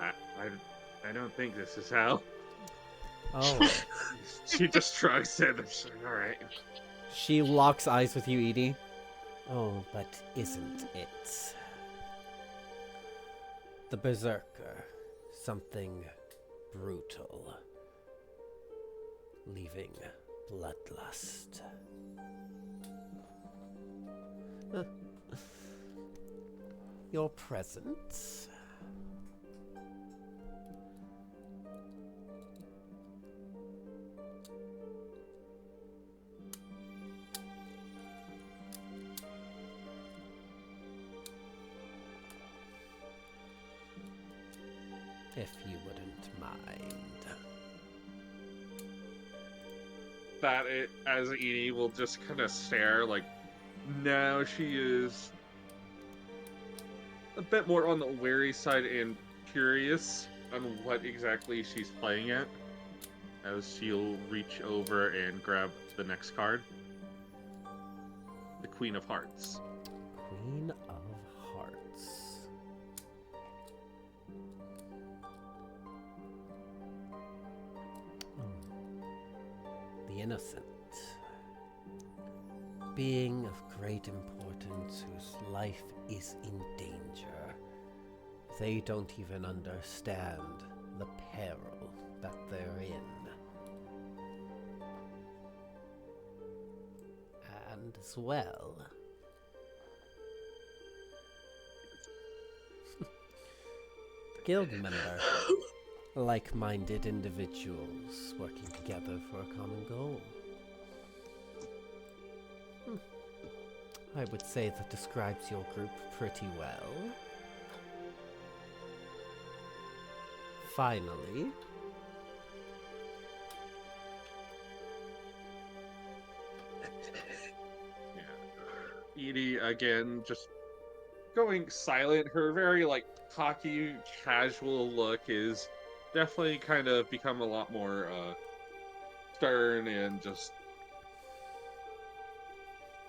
E: I don't think this is how.
A: Oh.
E: She just shrugs and she's like, all right.
A: She locks eyes with you, Edie. Oh, but isn't it? The Berserker. Something brutal. Leaving bloodlust. Your present. If you wouldn't mind.
E: That it, as Edie will just kind of stare, like, now she is a bit more on the wary side and curious on what exactly she's playing at, as she'll reach over and grab the next card. The Queen of Hearts.
A: Queen of Hearts. The innocent. Being of great importance whose life is in danger. They don't even understand the peril that they're in. And as well, guild member. Like-minded individuals working together for a common goal. I would say that describes your group pretty well. Finally.
E: Yeah. Edie, again, just going silent. Her very, like, cocky, casual look is definitely kind of become a lot more stern and just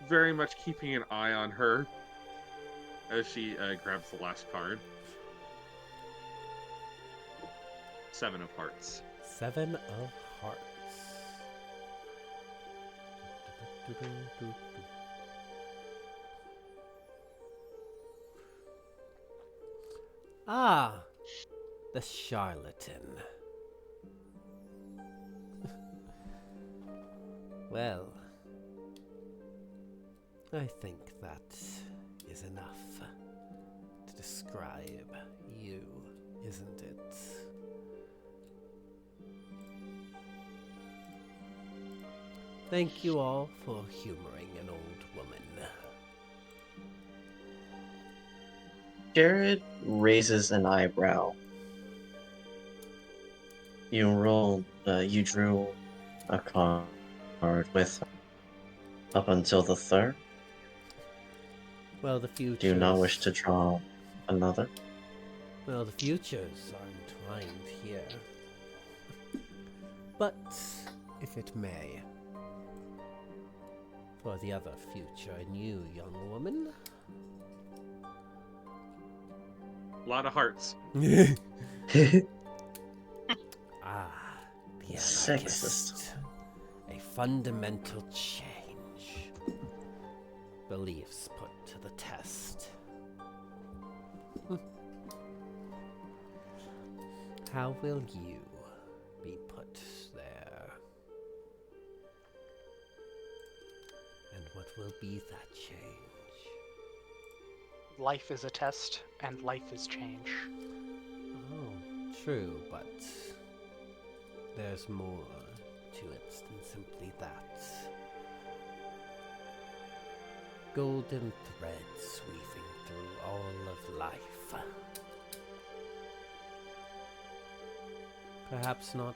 E: very much keeping an eye on her as she grabs the last card. 7 of Hearts.
A: 7 of Hearts. Ah, the charlatan. Well, I think that is enough to describe you, isn't it? Thank you all for humoring an old woman.
D: Jared raises an eyebrow. You drew a card with up until the 3rd.
A: Well, the futures...
D: Do you not wish to draw another?
A: Well, the futures are entwined here. But, if it may, for the other future in you, young woman,
E: A lot of hearts.
A: Ah, the
D: Sexist.
A: anarchist. A fundamental change. Beliefs put to the test. How will you be put there? And what will be that change?
C: Life is a test, and life is change.
A: Oh, true, but there's more to it than simply that. Golden threads weaving through all of life. Perhaps not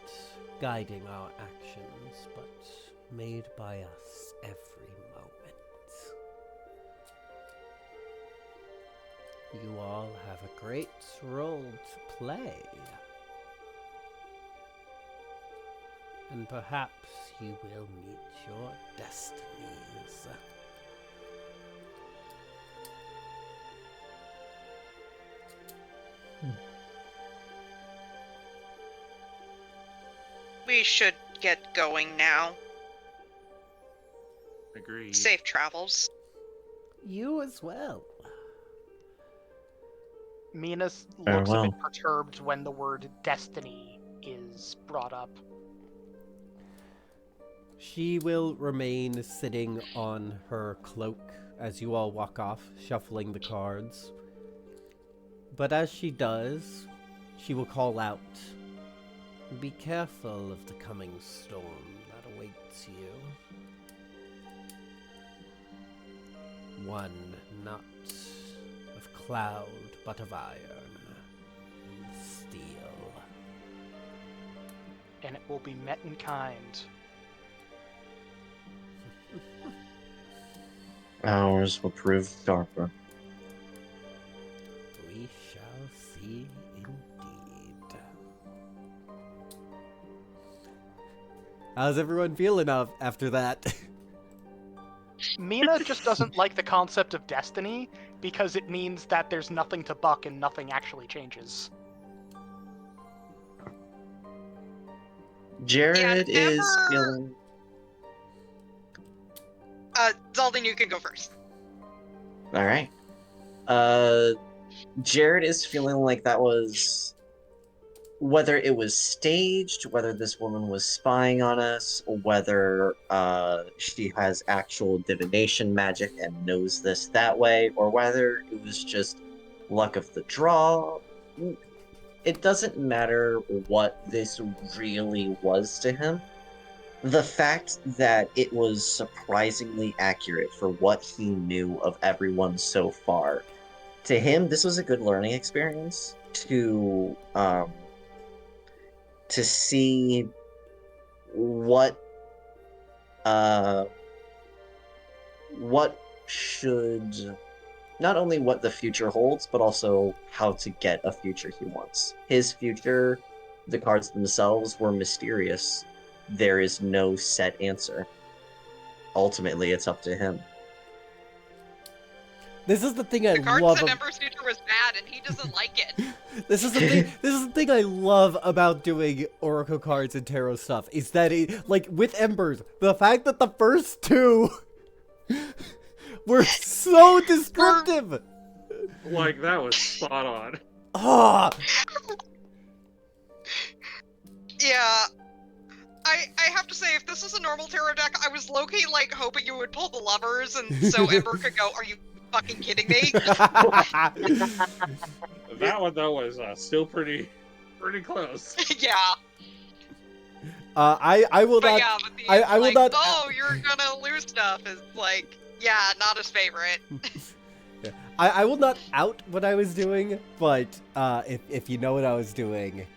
A: guiding our actions, but made by us every moment. You all have a great role to play. And perhaps you will meet your destinies.
B: We should get going now.
E: Agreed.
B: Safe travels.
A: You as well.
C: Mina looks a
D: Farewell.
C: bit perturbed when the word destiny is brought up.
A: She will remain sitting on her cloak as you all walk off, shuffling the cards. But as she does, she will call out, "Be careful of the coming storm that awaits you. One not of cloud, but of iron and steel."
C: And it will be met in kind.
D: Ours will prove darker.
A: We shall see indeed. How's everyone feeling after that?
C: Mina just doesn't like the concept of destiny because it means that there's nothing to buck and nothing actually changes.
D: Jared is
B: Amber-
D: feeling.
B: Zaldin, you can go first.
D: All right. Jared is feeling like that was, whether it was staged, whether this woman was spying on us, whether she has actual divination magic and knows this that way, or whether it was just luck of the draw. It doesn't matter what this really was to him. The fact that it was surprisingly accurate for what he knew of everyone so far, to him, this was a good learning experience to see what should, not only what the future holds, but also how to get a future he wants. His future, the cards themselves were mysterious. There is no set answer. Ultimately, it's up to him.
A: This is the thing I
B: The card
A: love.
B: said Ember's future was bad, and he doesn't like it.
A: This is the thing. This is the thing I love about doing Oracle cards and tarot stuff. Is that it, like with Embers, the fact that the first two were so descriptive.
E: Like, that was spot on.
A: Ah,
B: Yeah. I have to say, if this was a normal tarot deck, I was low-key, like, hoping you would pull the lovers, and so Ember could go, "Are you fucking kidding me?"
E: That one, though, was still pretty close.
B: Yeah.
A: I will
B: But
A: not.
B: yeah, but the,
A: I will
B: like,
A: not-
B: "Oh, you're gonna lose stuff," is like, yeah, not his favorite.
A: I will not out what I was doing, but if you know what I was doing,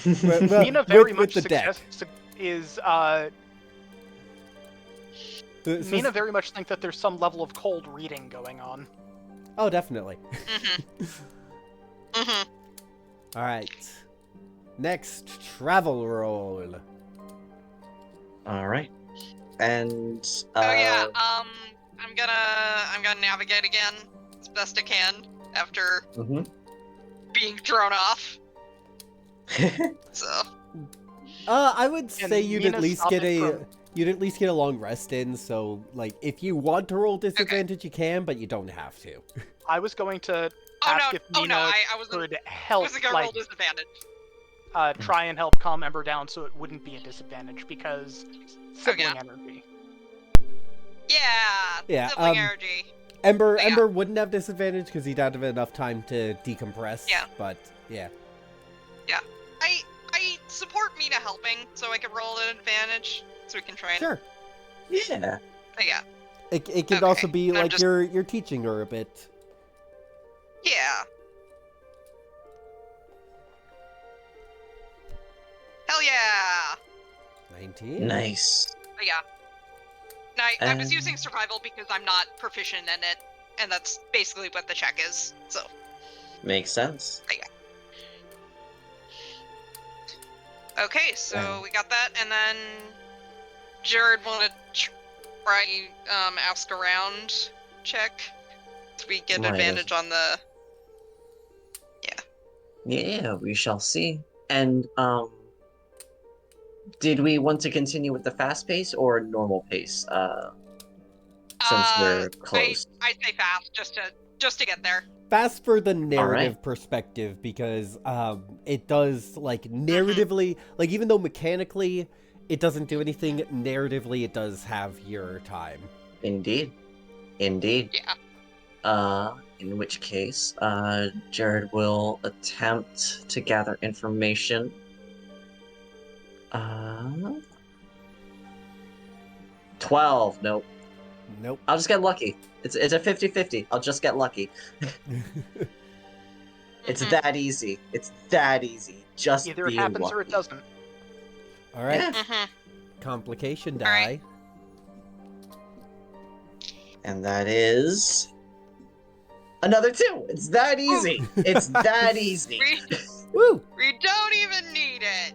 C: Mina very much
A: with the deck.
C: Mina very much think that there's some level of cold reading going on.
A: Oh, definitely.
B: Mm-hmm. Mm-hmm.
A: All right. Next, travel roll.
D: All right, and
B: Oh yeah, I'm gonna navigate again as best I can. after
D: Mhm.
B: being thrown off. So
A: I would
C: And
A: say you'd at
C: Mina
A: least
C: stopped
A: get
C: it
A: a
C: from-
A: you'd at least get a long rest in. So like, if you want to roll disadvantage, you can, but you don't have to.
C: I was going to
B: oh
C: ask
B: no,
C: if
B: oh
C: Mina
B: no, I wasn't.
C: could
B: I
C: help,
B: wasn't gonna
C: like,
B: roll disadvantage.
C: try and help calm Ember down so it wouldn't be a disadvantage because sibling energy.
B: Yeah.
A: Yeah,
B: Sibling energy.
A: Ember
B: Yeah.
A: Ember wouldn't have disadvantage because he'd have enough time to decompress.
B: Yeah.
A: But yeah.
B: I support Mina helping, so I can roll an advantage, so we can try and.
A: Sure.
D: Yeah.
B: But yeah.
A: It could
B: Okay,
A: also be
B: I'm
A: like
B: just-
A: you're teaching her a bit.
B: Yeah. Hell yeah!
A: 19.
D: Nice.
B: But yeah. I was
D: Um,
B: using survival because I'm not proficient in it, and that's basically what the check is. So
D: Makes sense.
B: okay, so
D: Yeah.
B: we got that, and then Jared wanted to try ask around check. So we get
D: Right,
B: advantage on the.
D: Yeah, we shall see. And did we want to continue with the fast pace or normal pace? Since we're close.
B: I say fast just to get there.
A: Fast for the narrative perspective, because it does, like, narratively, like, even though mechanically it doesn't do anything, narratively it does have your time.
D: Indeed. Indeed.
B: Yeah.
D: In which case, Jared will attempt to gather information. 12. Nope.
A: Nope.
D: I'll just get lucky. It's a 50-50. I'll just get lucky. It's
B: Mhm.
D: that easy. It's that easy. Just
C: Either it
D: being
C: happens
D: lucky.
C: or it doesn't.
A: All right.
D: Yeah.
B: Mhm.
A: Complication die.
B: right.
D: And that is another 2. It's that easy. It's that easy.
A: Woo!
B: We don't even need it.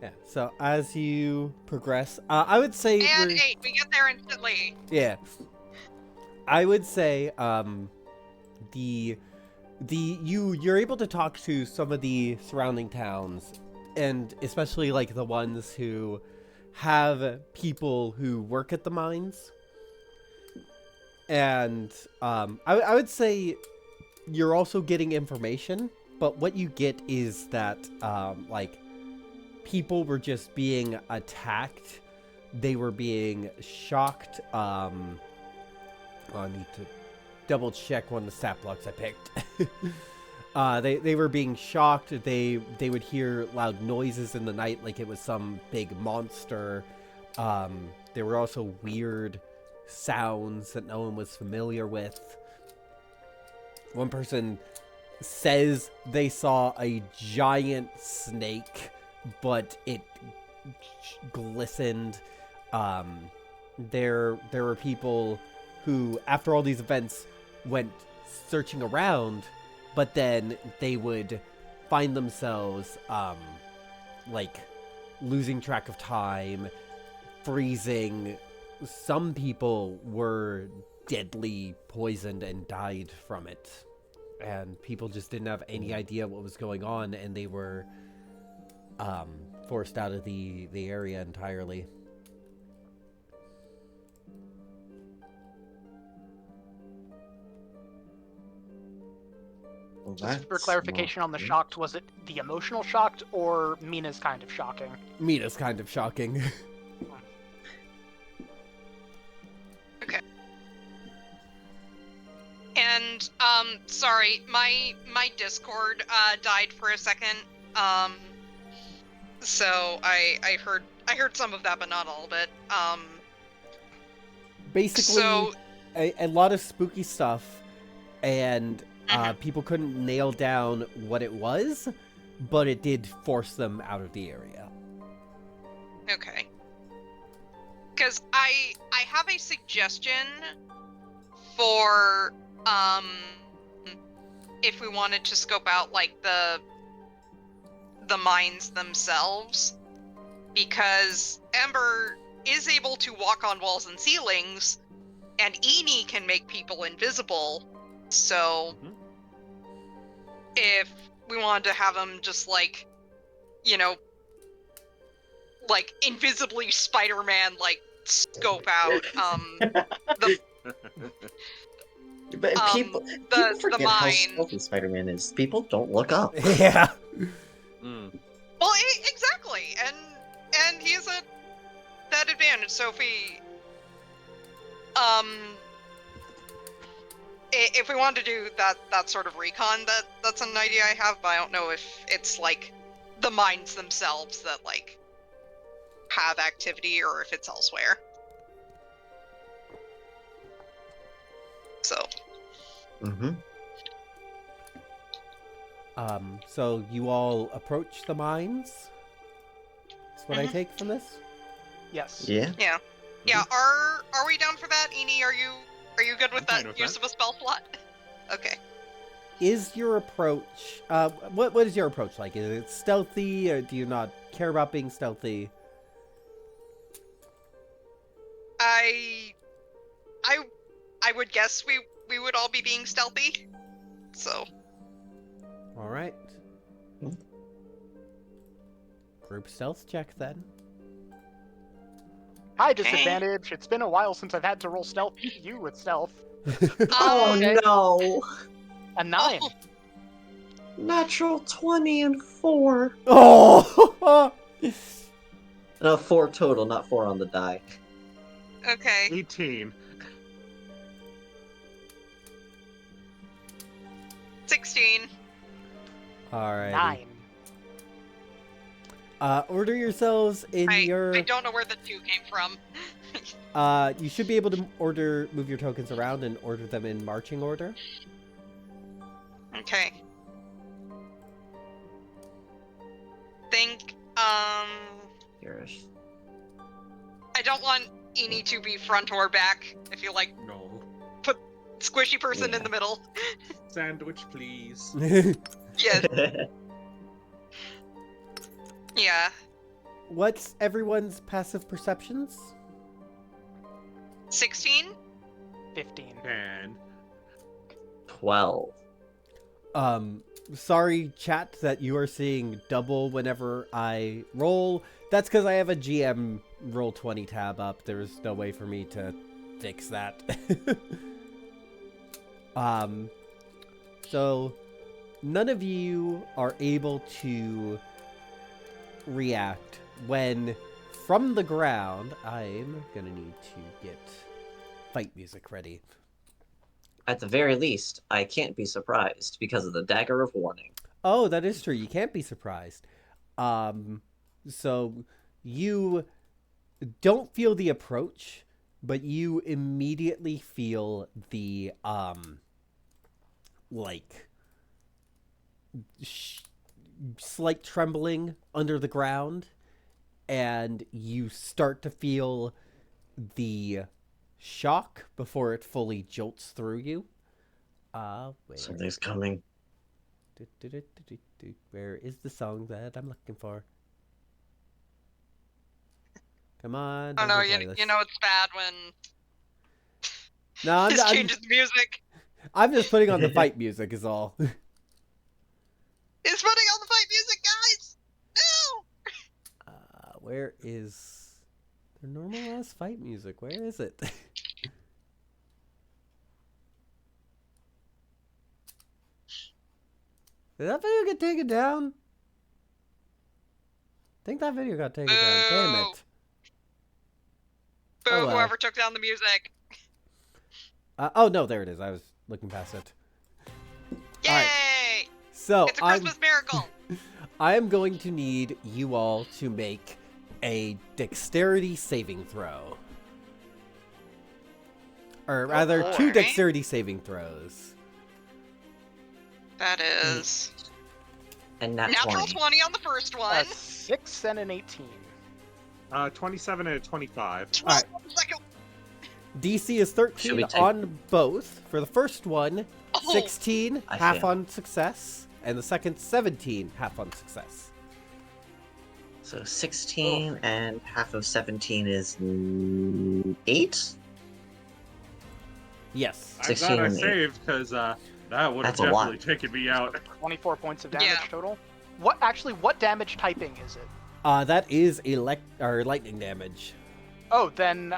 A: Yeah. So as you progress, I would say
B: And
A: we're-
B: 8, we get there instantly.
A: yeah. I would say you're able to talk to some of the surrounding towns, and especially like the ones who have people who work at the mines. And I would say you're also getting information, but what you get is that like people were just being attacked. They were being shocked. I need to double check one of the stat blocks I picked. They were being shocked. They would hear loud noises in the night, like it was some big monster. There were also weird sounds that no one was familiar with. One person says they saw a giant snake, but it glistened. There were people who, after all these events, went searching around, but then they would find themselves like losing track of time, freezing. Some people were deadly poisoned and died from it, and people just didn't have any idea what was going on, and they were forced out of the area entirely.
D: Well,
C: Just for
D: that's
C: clarification on the
D: not
C: shocked, was it the emotional shocked or Mina's kind of shocking?
A: Mina's kind of shocking.
B: And sorry, my Discord died for a second. So I heard some of that, but not all of it.
A: Basically,
B: So
A: a lot of spooky stuff, and people couldn't nail down what it was, but it did force them out of the area.
B: okay. Because I have a suggestion for if we wanted to scope out like the mines themselves, because Ember is able to walk on walls and ceilings, and Eni can make people invisible. So if we wanted to have him just like, you know, like invisibly Spider-Man like scope out
D: But people
B: the
D: forget how
B: mine.
D: stealthy Spider-Man is. People don't look up.
A: Yeah.
E: Mm.
B: Well, exactly, and he has that advantage. So if we wanted to do that sort of recon, that's an idea I have, but I don't know if it's like the mines themselves that like have activity or if it's elsewhere. So.
D: Mm-hmm.
A: So you all approach the mines? That's what I
B: Mhm.
A: take from this?
C: Yes.
D: Yeah.
B: Yeah. Yeah, are we down for that? Eni, are you good with
E: I'm fine
B: that
E: with
B: use
E: that.
B: of a spell slot? Okay.
A: Is your approach what is your approach like? Is it stealthy, or do you not care about being stealthy?
B: I would guess we would all be being stealthy. So,
A: All right.
D: Hmm.
A: Group stealth check then.
C: High disadvantage. It's been a while since I've had to roll stealth. You with stealth.
D: Oh
C: okay.
D: no!
C: A 9.
B: Oh.
D: Natural 20 and 4.
A: Oh!
D: No, 4 total, not 4 on the die.
B: Okay.
E: 18.
B: 16.
A: All right.
C: 9.
A: Order yourselves in your.
B: I don't know where the 2 came from.
A: You should be able to move your tokens around and order them in marching order.
B: Okay. Think
D: Here's.
B: I don't want Eni to be front or back. I feel like
E: No.
B: squishy person in
D: Yeah.
B: the middle.
E: Sandwich, please.
B: Yeah. Yeah.
A: What's everyone's passive perceptions?
B: 16?
C: 15.
E: And
D: 12.
A: Sorry, chat, that you are seeing double whenever I roll. That's because I have a GM Roll20 tab up. There's no way for me to fix that. So none of you are able to react when from the ground. I'm gonna need to get fight music ready.
D: At the very least, I can't be surprised because of the dagger of warning.
A: Oh, that is true. You can't be surprised. So you don't feel the approach, but you immediately feel the like slight trembling under the ground, and you start to feel the shock before it fully jolts through you. Wait.
D: Something's coming.
A: Where is the song that I'm looking for? Come on.
B: Oh no,
A: download playlist.
B: you know it's bad when
A: No,
B: this changes the music.
A: I'm just putting on the fight music is all.
B: It's putting on the fight music, guys! No!
A: Where is their normal ass fight music? Where is it? Did that video get taken down? I think that video got taken down. Damn
B: Boo.
A: it.
B: Boo,
A: Oh, well.
B: whoever took down the music.
A: Oh no, there it is. I was looking past it.
B: Yay!
A: Alright. So
B: It's a Christmas miracle!
A: I am going to need you all to make a dexterity saving throw. Or rather,
B: boy.
A: 2 dexterity saving throws.
B: That is...
D: And nat
B: Natural
D: 20.
B: 20 on the first one.
C: A 6 and an 18.
E: 27 and a 25.
B: 12
A: Alright.
B: on the second.
A: DC is
D: Should
A: 13
D: we take-
A: on both. For the first one,
B: Oh,
A: 16,
D: I
A: half
D: fail.
A: on success. And the second, 17, half on success.
D: So 16 and half of 17 is 8?
A: Yes.
E: I'm
D: 16
E: glad I
D: and 8.
E: saved because That would have
D: That's a lot.
E: definitely taken me out.
C: 24 points of damage
B: Yeah.
C: total. What damage typing is it?
A: That is lightning damage.
C: Oh, then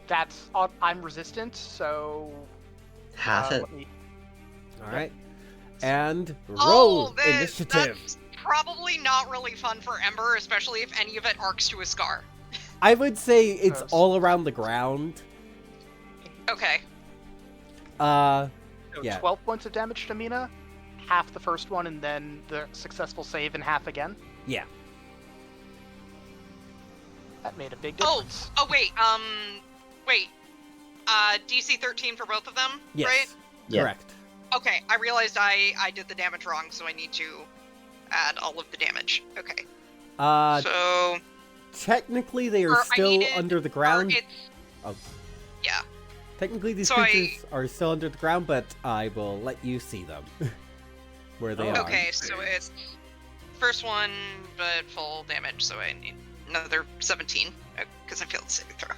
C: that's I'm resistant, so
D: Half it.
C: let me-
A: All right. And
B: Oh,
A: roll initiative.
B: that's probably not really fun for Ember, especially if any of it arcs to a scar.
A: I would say it's
C: Gross.
A: all around the ground.
B: Okay.
A: Uh,
C: so
A: yeah.
C: 12 points of damage to Mina, half the first one, and then the successful save and half again.
A: yeah.
C: That made a big
B: Oh,
C: difference.
B: wait, DC 13 for both of them,
A: Yes.
B: right?
D: Yeah.
A: Correct.
B: Okay, I realized I did the damage wrong, so I need to add all of the damage. Okay. So
A: Technically they are
B: Or I
A: still
B: needed-
A: under the
B: or
A: ground.
B: it's
A: Oh.
B: yeah.
A: Technically these
B: So
A: creatures are still under the ground, but I will let you see them. Where they
E: Oh,
A: are.
B: Okay, so it's first one, but full damage, so I need another 17 because I failed the saving throw.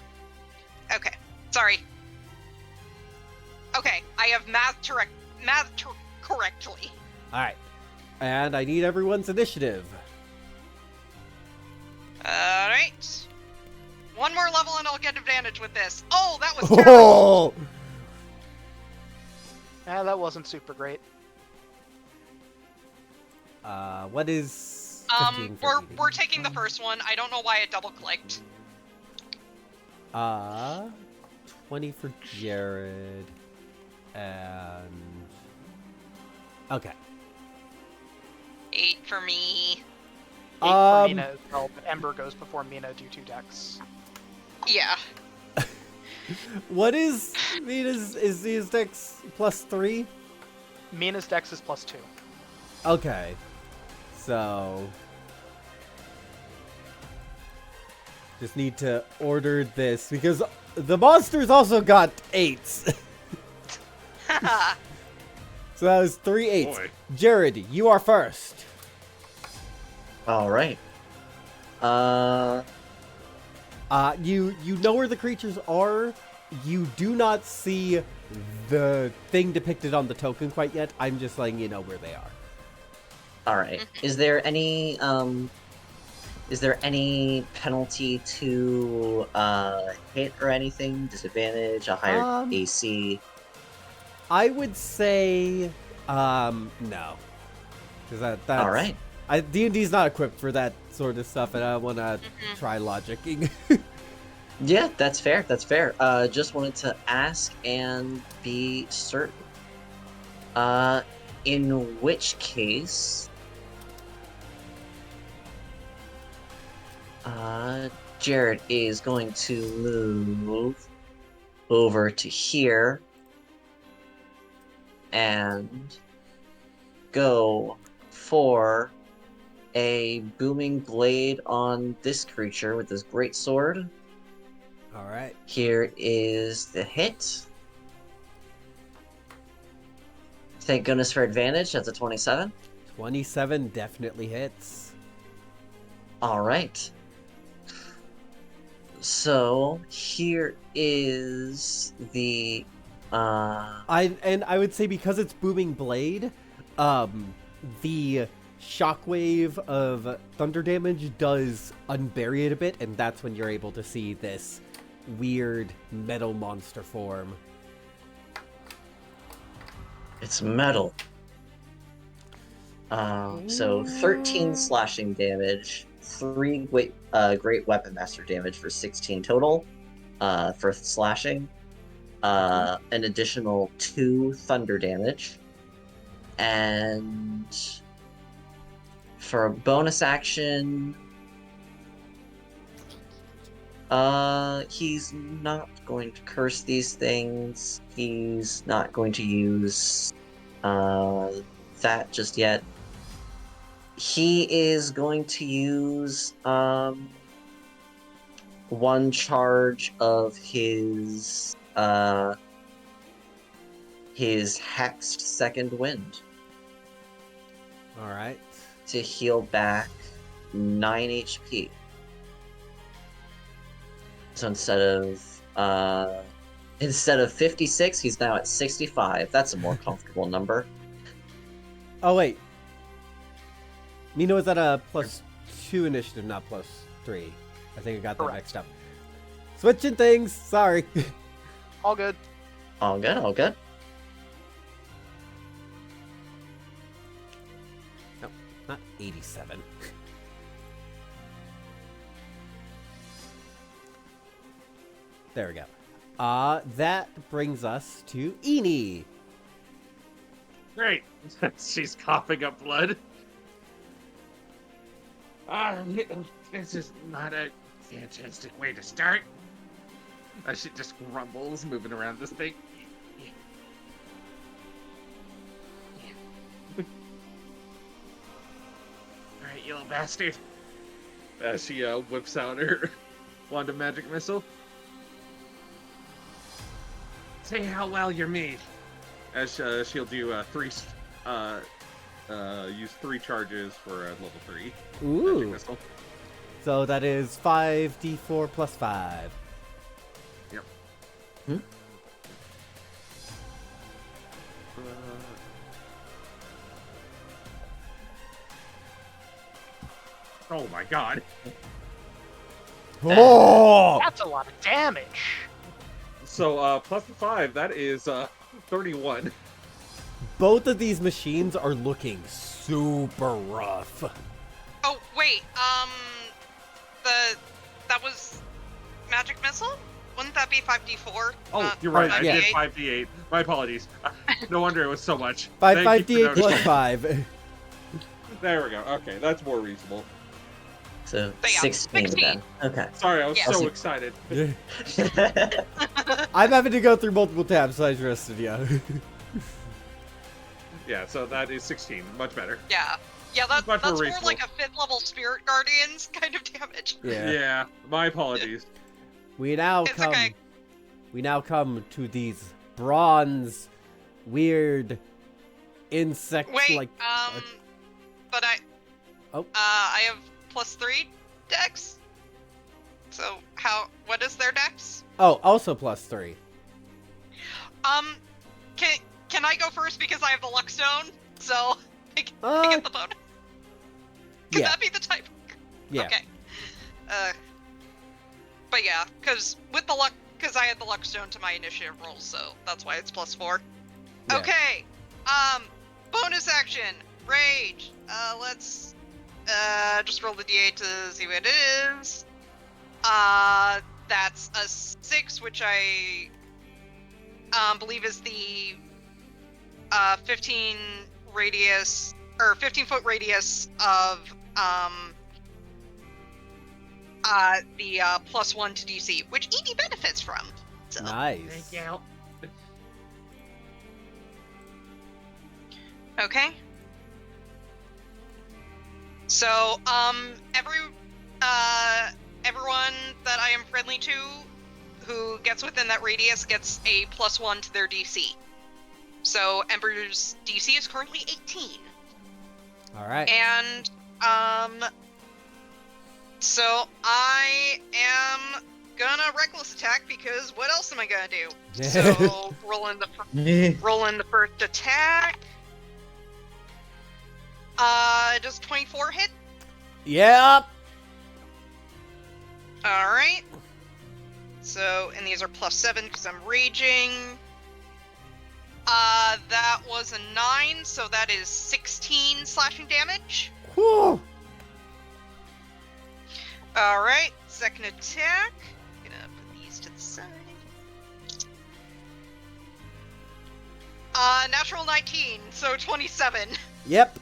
B: Okay, sorry. Okay, I have math correctly.
A: Alright. And I need everyone's initiative.
B: All right. One more level and I'll get advantage with this. Oh, that was terrible.
A: Oh!
C: That wasn't super great.
A: What is 15 for eating?
B: We're taking the first one. I don't know why it double clicked.
A: 20 for Jared. And... Okay.
B: 8 for me.
C: 8 for Mina as well, but Ember goes before Mina due to Dex.
B: Yeah.
A: What is Mina's? Is these dex +3?
C: Mina's Dex is +2.
A: Okay. So... Just need to order this, because the monsters also got 8s. So that was 3 8s.
E: Boy.
A: Jared, you are first.
D: All right.
A: You know where the creatures are. You do not see the thing depicted on the token quite yet. I'm just letting you know where they are.
D: All right. Is there any penalty to hit or anything? Disadvantage, a higher AC?
A: I would say, no. Because that's...
D: All right.
A: D&D's not equipped for that sort of stuff, and I want to try logicking.
D: Yeah, that's fair. That's fair. Just wanted to ask and be certain. In which case, Jared is going to move over to here and go for a booming blade on this creature with this great sword.
A: All right.
D: Here is the hit. Thank goodness for advantage. That's a 27.
A: 27 definitely hits.
D: All right. So here is the
A: I would say because it's booming blade, the shockwave of thunder damage does unbury it a bit, and that's when you're able to see this weird metal monster form.
D: it's metal. So 13 slashing damage, 3 great weapon master damage for 16 total for slashing, an additional 2 thunder damage, and for a bonus action, he's not going to curse these things. He's not going to use that just yet. He is going to use one charge of his hexed second wind
A: All right.
D: to heal back 9 HP. So instead of Instead of 56, he's now at 65. That's a more comfortable number.
A: Oh, wait. Mina was at a +2 initiative, not +3. I think I got that
C: Correct.
A: mixed up. Switching things. Sorry.
C: All good.
D: All good, all good.
A: No, not 87. There we go. That brings us to Eni.
E: Great. She's coughing up blood. This is not a fantastic way to start. She just grumbles, moving around this thing. Alright, you little bastard. She whips out her wand of magic missile. Say how well you're made. As she'll do use 3 charges for level 3 magic
A: Ooh.
E: missile.
A: So that is 5d4 plus 5.
E: Yep.
D: Hmm?
E: Oh my god.
A: Oh!
C: That's a lot of damage.
E: So plus the 5, that is 31.
A: Both of these machines are looking super rough.
B: Oh wait, that was magic missile. Wouldn't that be 5d4?
E: Oh,
B: not
E: you're right. I
A: yeah.
E: did
B: 5d8?
E: 5d8. My apologies. No wonder it was so much.
A: 5d8 plus
E: noticing.
A: 5.
E: There we go. Okay, that's more reasonable.
D: So
B: But yeah,
D: 16
B: 16.
D: then. Okay.
E: Sorry, I was
B: Yeah.
E: so excited.
A: I'm having to go through multiple tabs, so I trusted you.
E: Yeah, so that is 16. Much better.
B: Yeah. Yeah,
E: Much more
B: that's more
E: reasonable.
B: like a 5th level Spirit Guardians kind of damage.
E: Yeah, my apologies.
A: We now
B: It's
A: come.
B: okay.
A: We now come to these bronze, weird insects
B: Wait,
A: like.
B: but
A: Oh.
B: I have +3 dex. So what is their dex?
A: Oh, also +3.
B: Can I go first because I have the Luck Stone? So I get the bonus. Could
A: Yeah.
B: that be the type?
A: Yeah.
B: Okay. But yeah, because I had the Luck Stone to my initiative roll, so that's why it's +4.
A: Yeah.
B: Okay. Bonus action, rage. Let's just roll the d8 to see what it is. That's a 6, which I believe is the 15 radius or 15-foot radius of the +1 to DC, which Edie benefits from. So
A: Nice.
E: you.
B: okay. So everyone that I am friendly to who gets within that radius gets a +1 to their DC. So Ember's DC is currently 18.
A: All right.
B: And so I am gonna reckless attack because what else am I gonna do? So rolling the first attack. Does 24 hit?
A: Yep.
B: All right. So, and these are +7 because I'm raging. That was a 9, so that is 16 slashing damage.
A: Whew.
B: All right, second attack. Gonna put these to the side. Natural 19, so 27.
A: Yep.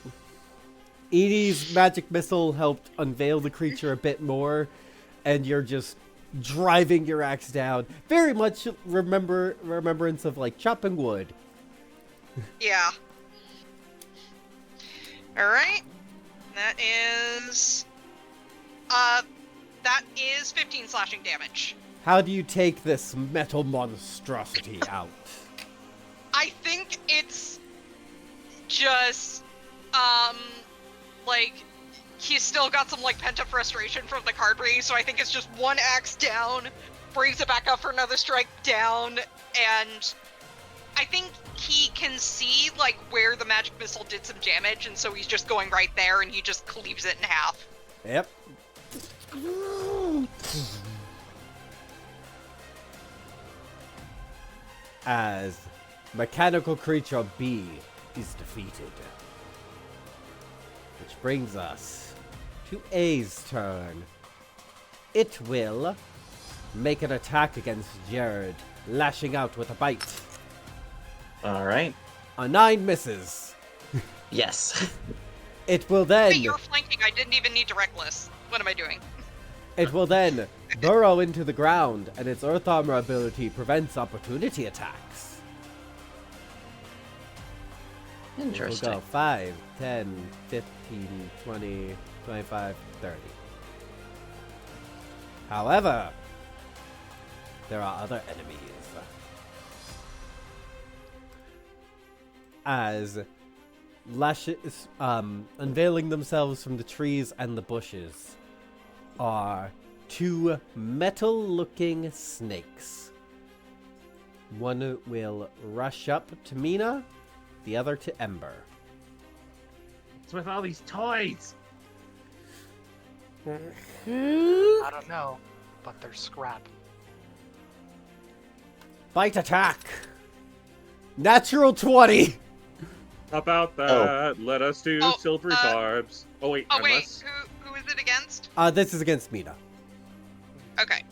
A: Edie's magic missile helped unveil the creature a bit more, and you're just driving your axe down. Very much remembrance of like chopping wood.
B: Yeah. All right. That is 15 slashing damage.
A: How do you take this metal monstrosity out?
B: I think it's just like he's still got some like pent up frustration from the card reading, so I think it's just one axe down, brings it back up for another strike down, and I think he can see, like, where the magic missile did some damage, and so he's just going right there, and he just cleaves it in half.
A: Yep. As mechanical creature B is defeated. Which brings us to A's turn. It will make an attack against Jared, lashing out with a bite.
D: All right.
A: A 9 misses.
D: Yes.
A: It will then...
B: Hey, you're flanking. I didn't even need to reckless. What am I doing?
A: It will then burrow into the ground, and its Earth Armor ability prevents opportunity attacks.
D: Interesting.
A: We'll go 5, 10, 15, 20, 25, 30. However, there are other enemies. As lashes, unveiling themselves from the trees and the bushes, are 2 metal-looking snakes. One will rush up to Mina, the other to Ember.
E: What's with all these toys?
C: I don't know, but they're scrap.
A: Bite attack! Natural 20!
E: How about that? Let us do silvery barbs. Oh wait,
B: Oh,
E: unless...
B: wait, who is it against?
A: This is against Mina.
B: Okay.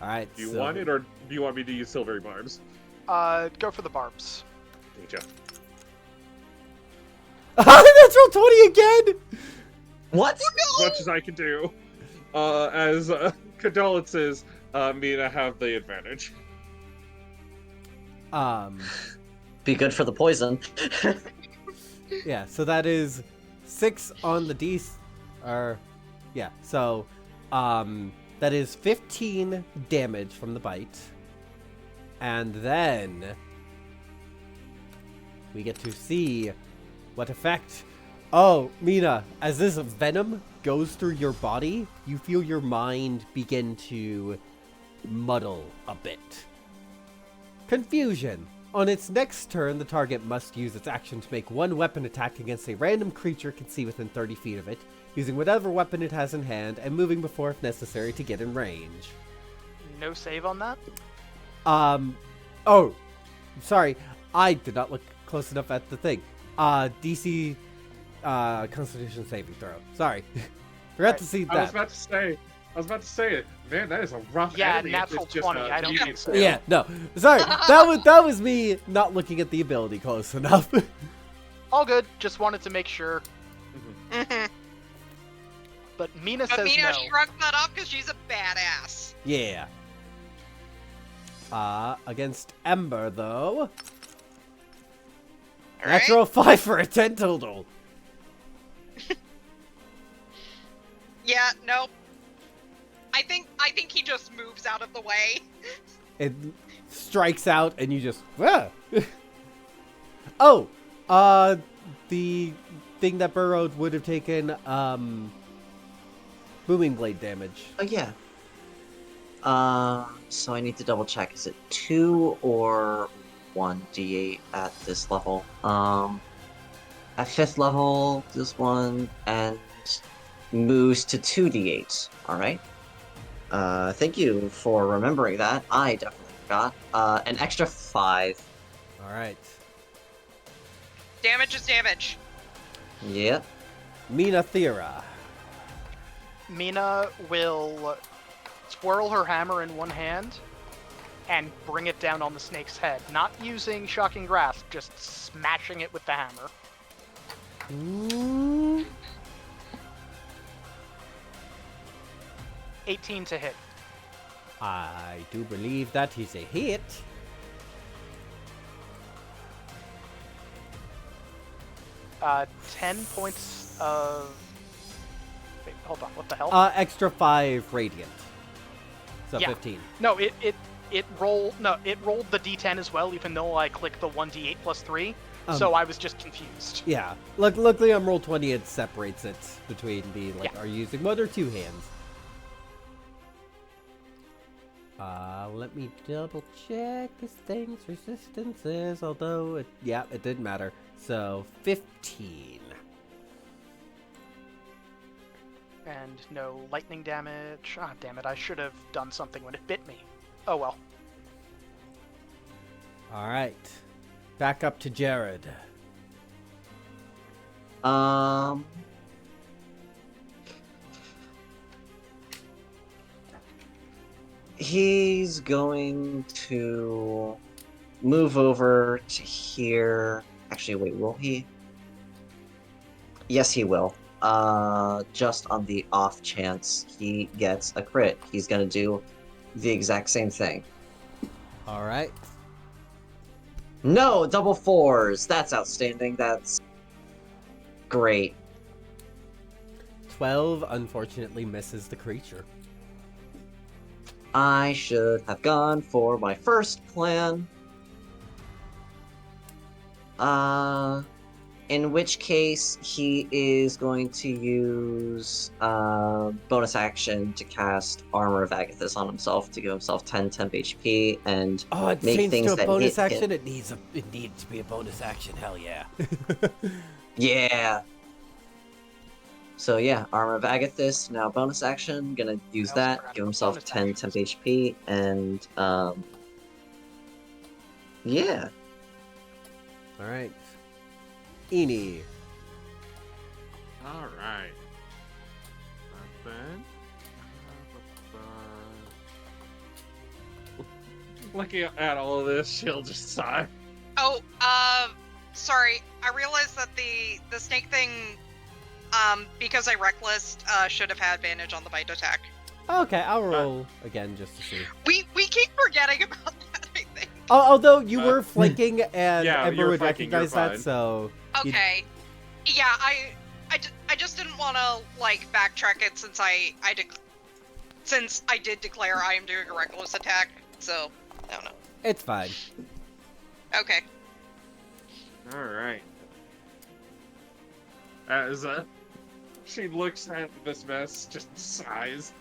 A: Alright,
E: Do you want it, or do you want me to use silvery barbs?
C: Go for the barbs.
E: Gotcha.
A: Natural 20 again!
D: What?
E: As much as I can do. As condolences, Mina have the advantage.
D: Be good for the poison.
A: Yeah, so that is 6 on the D... yeah, so, that is 15 damage from the bite. And then... we get to see what effect... Oh, Mina, as this venom goes through your body, you feel your mind begin to muddle a bit. Confusion. On its next turn, the target must use its action to make one weapon attack against a random creature it can see within 30 feet of it, using whatever weapon it has in hand, and moving before if necessary to get in range.
C: No save on that?
A: Oh, sorry, I did not look close enough at the thing. DC, Constitution saving throw. Sorry. Forgot to see that.
E: I was about to say it. Man, that is a rough
C: Yeah,
E: enemy.
C: natural
E: It's just
C: 20,
E: a
C: I don't
E: medium
C: think so.
E: fail.
A: Yeah, no, sorry. That was me not looking at the ability close enough.
C: All good. Just wanted to make sure.
B: Mm-hmm.
C: But Mina
B: But
C: says
B: Mina
C: no.
B: shrugged that off because she's a badass.
A: Yeah. Against Ember though.
B: All right?
A: Natural 5 for a 10 total.
B: Yeah, nope. I think he just moves out of the way.
A: It strikes out and you just Oh, the thing that burrowed would have taken booming blade damage.
D: Oh yeah. So I need to double check. Is it 2 or 1d8 at this level? At 5th level, this one and moves to 2d8. All right. Thank you for remembering that. I definitely forgot. An extra 5.
A: All right.
B: Damage is damage.
D: Yep.
A: Mina Thera.
C: Mina will twirl her hammer in one hand and bring it down on the snake's head. Not using Shocking Grasp, just smashing it with the hammer.
A: Ooh.
C: 18 to hit.
A: I do believe that is a hit.
C: Uh, 10 points of... Wait, hold on, what the hell?
A: Extra 5 radiant. So
C: Yeah.
A: 15.
C: No, it rolled the d10 as well, even though I clicked the 1d8 plus 3. So I was just confused.
A: Yeah. Luckily on roll 20 it separates it between the
C: Yeah.
A: are you using one or two hands? Let me double check this thing's resistances, although it didn't matter. So 15.
C: And no lightning damage. Ah, damn it, I should have done something when it bit me. Oh well.
A: Alright. Back up to Jared.
D: He's going to move over to here. Actually, wait, will he? Yes, he will. Just on the off chance he gets a crit, he's gonna do the exact same thing.
A: Alright.
D: No, double fours! That's outstanding. That's great.
A: 12 unfortunately misses the creature.
D: I should have gone for my first plan. In which case, he is going to use bonus action to cast Armor of Agathis on himself to give himself 10 temp HP and
A: Oh, it's
D: make
A: changed
D: things
A: to a
D: that
A: bonus
D: hit
A: action?
D: hit.
A: It needs to be a bonus action, hell yeah.
D: Yeah. So yeah, Armor of Agathis, now bonus action, gonna use
C: I also
D: that,
C: forgot
D: give
C: about
D: himself
C: bonus
D: 10
C: actions.
D: temp HP, and yeah.
A: Alright. Eenie.
E: All right. Then, looking at all of this, she'll just sigh.
B: Oh, sorry. I realized that the snake thing, because I reckless, should have had advantage on the bite attack.
A: Okay, I'll roll again just to see.
B: We keep forgetting about that, I think.
A: Although you were flanking and
E: yeah, you
A: Ember
E: were
A: would
E: flanking, you're
A: recognize that,
E: fine.
A: so... you'd-
B: Okay. Yeah, I just didn't want to, like, backtrack it since since I did declare I am doing a reckless attack, so, I don't know.
A: It's fine.
B: Okay.
E: All right. As she looks at this mess, just sighs,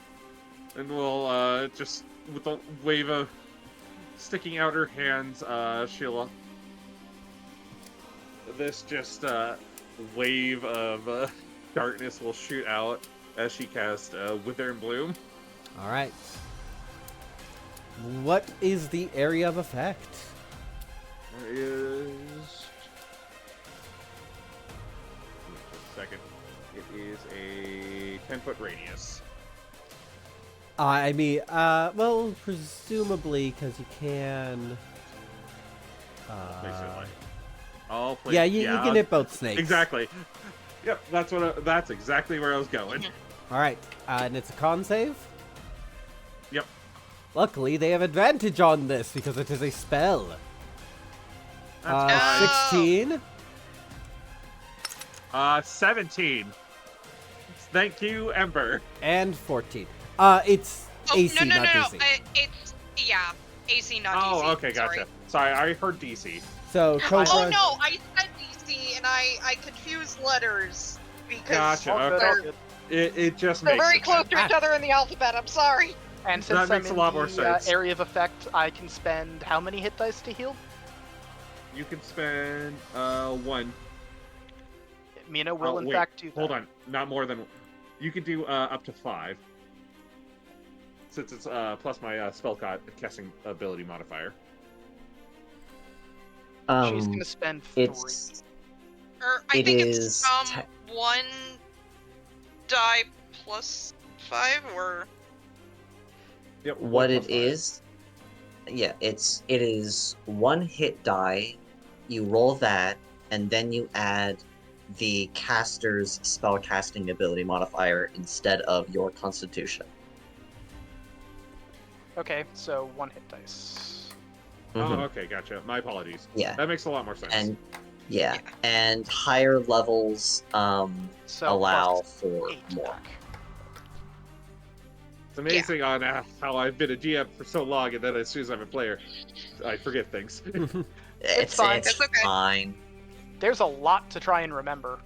E: and will just with a wave of sticking out her hands, she'll this just wave of darkness will shoot out as she casts Wither and Bloom.
A: Alright. What is the area of effect?
E: There is. Just a second. It is a 10-foot radius.
A: I mean, well, presumably, because you can...
E: Basically. I'll play.
A: yeah, you can hit both snakes.
E: Exactly. Yep, that's exactly where I was going.
A: Alright, and it's a con save?
E: Yep.
A: Luckily, they have advantage on this, because it is a spell.
E: That's fine.
A: 16
E: 17. Thank you, Ember.
A: and 14. It's
B: Oh,
A: AC,
B: no,
A: not
B: no.
A: DC.
B: It's, yeah, AC, not DC.
E: Oh, okay, gotcha. Sorry, I heard DC.
A: So, Cobra...
B: Oh, no, I said DC, and I confused letters, because
E: Gotcha.
C: All good,
E: okay.
C: all good.
E: It just
B: they're
E: makes
B: very
E: sense.
B: close to each other in the alphabet, I'm sorry.
C: And
E: That
C: since I'm
E: makes a
C: in
E: lot more
C: the
E: sense.
C: area of effect, I can spend how many hit dice to heal?
E: You can spend 1.
C: Mina will in
E: wait,
C: fact do that.
E: Hold on, not more than. You can do up to 5. Since it's plus my spell casting ability modifier.
C: She's gonna spend 3.
D: It's
B: Or I
D: It
B: think
D: is
B: it's 1 die plus 5, or
E: Yep.
D: what
E: 1
D: it
E: plus 5.
D: is. Yeah, it is 1 hit die. You roll that, and then you add the caster's spell casting ability modifier instead of your constitution.
C: Okay, so 1 hit dice.
E: Oh,
D: Mhm.
E: okay, gotcha. My apologies.
D: Yeah,
E: That makes a lot more sense.
D: and yeah,
B: Yeah.
D: and higher levels
C: So
D: allow
C: plus
D: for
C: 8
D: more.
C: back.
E: It's amazing on how I've been a GM for so long, and then as soon as I'm a player, I forget things.
D: It's
C: fine.
B: It's okay.
D: fine.
C: There's a lot to try and remember.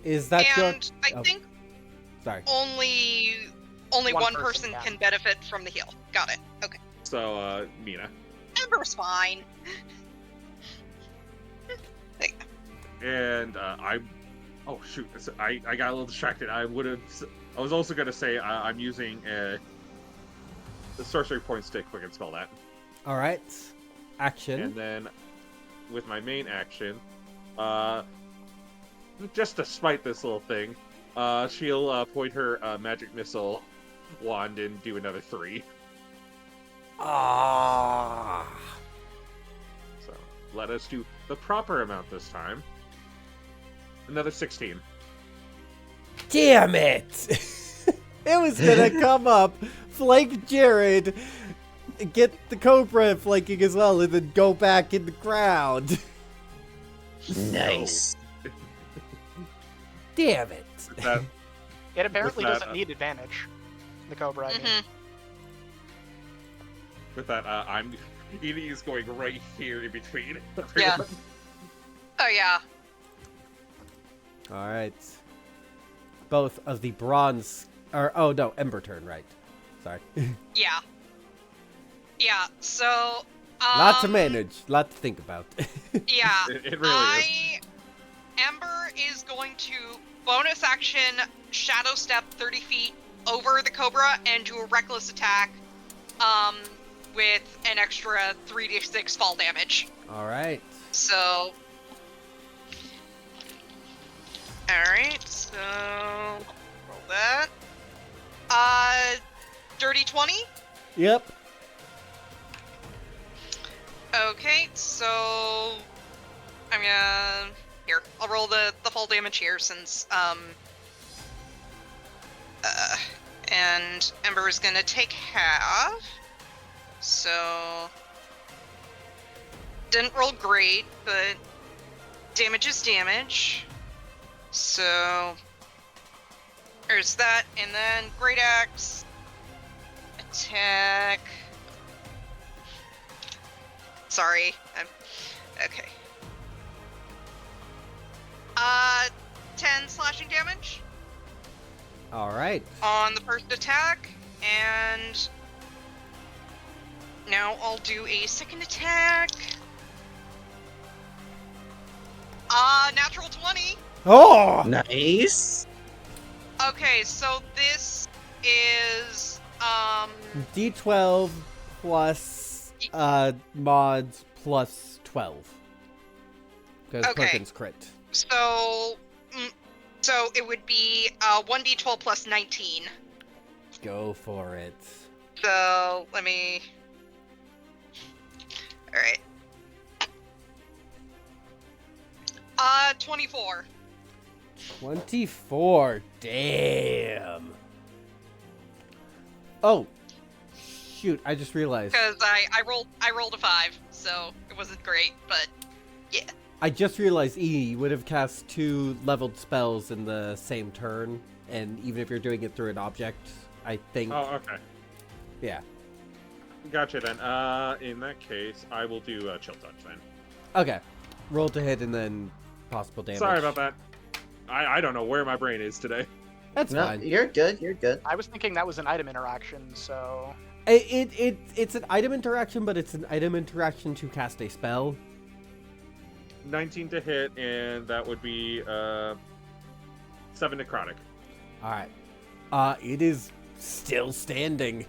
A: Is that
B: and I
A: oh.
B: think
A: Sorry.
B: only
C: One
B: one
C: person
B: person
C: can.
B: can benefit from the heal. Got it. Okay.
E: So, Mina.
B: Ember's fine.
E: And oh shoot, I got a little distracted. I was also gonna say I'm using the sorcery point stick. Quick and spell that.
A: All right. Action.
E: And then with my main action, just to spite this little thing, she'll point her magic missile wand and do another 3.
A: Ah.
E: So let us do the proper amount this time. Another 16.
A: Damn it! It was gonna come up, flank Jared, get the Cobra flanking as well, and then go back in the ground.
D: Nice.
A: Damn it!
E: That,
C: It apparently
E: With that,
C: doesn't need advantage. The Cobra, I mean.
B: Mhm.
E: with that, Edie is going right here in between.
B: Yeah. Oh yeah.
A: All right. Both of the bronze, or oh no, Ember turn, right? Sorry.
B: Yeah. Yeah. So.
A: Lot to manage, lot to think about.
B: Yeah.
E: It really is.
B: Ember is going to bonus action shadow step 30 feet over the Cobra and do a reckless attack, with an extra 3d6 fall damage.
A: All right.
B: So. Alright, so. Roll that. Dirty 20?
A: Yep.
B: Okay, so. I'm gonna. Here, I'll roll the fall damage here since, and Ember is gonna take half. So. Didn't roll great, but damage is damage. So. There's that, and then Great Axe. Attack. Sorry, okay. 10 slashing damage
A: All right.
B: on the first attack, and now I'll do a second attack. Natural 20.
A: Oh!
D: Nice.
B: Okay, so this is,
A: D12 plus mods plus 12. Because
B: Okay.
A: Perkins crit.
B: so it would be, 1d12 plus 19.
A: Go for it.
B: So, let me... Alright. 24.
A: 24. Damn. Oh. Shoot, I just realized.
B: Because I rolled a 5, so it wasn't great, but yeah.
A: I just realized E would have cast 2 leveled spells in the same turn, and even if you're doing it through an object, I think.
E: Oh, okay.
A: Yeah.
E: Gotcha then. In that case, I will do Chill Touch then.
A: Okay. Roll to hit and then possible damage.
E: Sorry about that. I don't know where my brain is today.
A: That's
D: No,
A: fine.
D: you're good. You're good.
C: I was thinking that was an item interaction, so.
A: It's an item interaction, but it's an item interaction to cast a spell.
E: 19 to hit, and that would be 7 necrotic.
A: All right. It is still standing.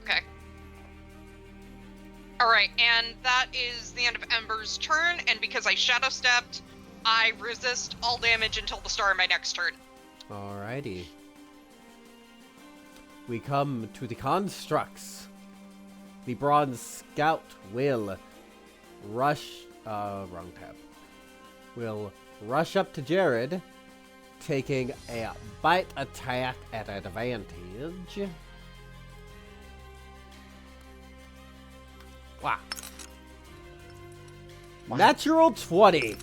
B: Okay. Alright, and that is the end of Ember's turn, and because I shadow stepped, I resist all damage until the start of my next turn.
A: Alrighty. We come to the constructs. The Bronze Scout will rush... wrong tab. Will rush up to Jared, taking a bite attack at advantage. Wow. Natural 20.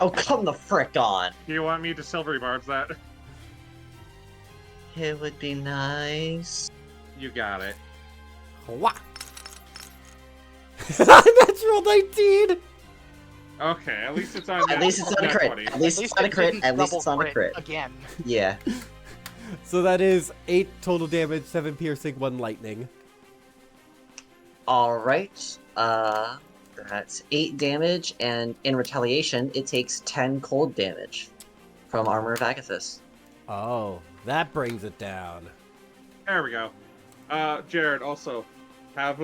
D: Oh, come the frick on.
E: Do you want me to silvery barbs that?
D: It would be nice.
E: You got it.
A: Wah. Natural 19.
E: Okay, at least it's on.
D: At least it's not a
E: nat
D: crit.
E: 20.
D: At least it's not a crit.
C: didn't
D: At least
C: double
D: it's not a crit.
C: Again.
D: Yeah.
A: So that is 8 total damage, 7 piercing, 1 lightning.
D: All right. That's 8 damage, and in retaliation, it takes 10 cold damage from Armor of Agathis.
A: Oh, that brings it down.
E: There we go. Jared, also have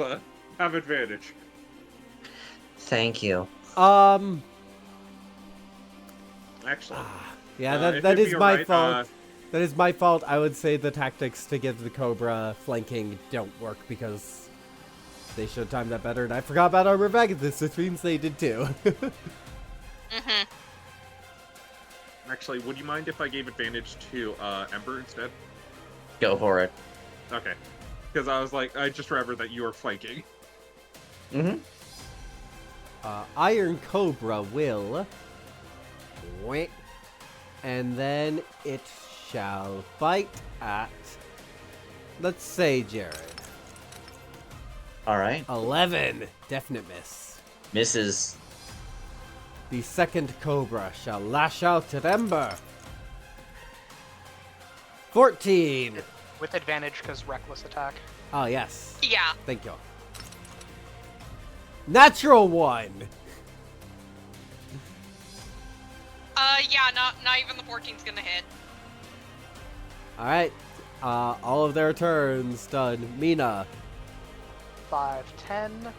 E: advantage.
D: Thank you.
E: Actually,
A: Yeah,
E: if
A: that
E: it'd
A: is
E: be
A: my
E: alright,
A: fault. That is my fault. I would say the tactics to give the Cobra flanking don't work because they should time that better, and I forgot about Armor of Agathis, which means they did too.
B: Mm-hmm.
E: Actually, would you mind if I gave advantage to Ember instead?
D: Go for it.
E: Okay. Because I was like, I just remembered that you were flanking.
D: Mm-hmm.
A: Iron Cobra will... Wait. And then it shall bite at... Let's say Jared.
D: All right.
A: 11. Definite miss.
D: Misses.
A: The second Cobra shall lash out at Ember. 14.
C: With advantage because reckless attack.
A: Oh, yes.
B: Yeah.
A: Thank you. Natural 1.
B: Yeah, not even the 14's gonna hit.
A: All right. All of their turns done. Mina.
C: 5, 10.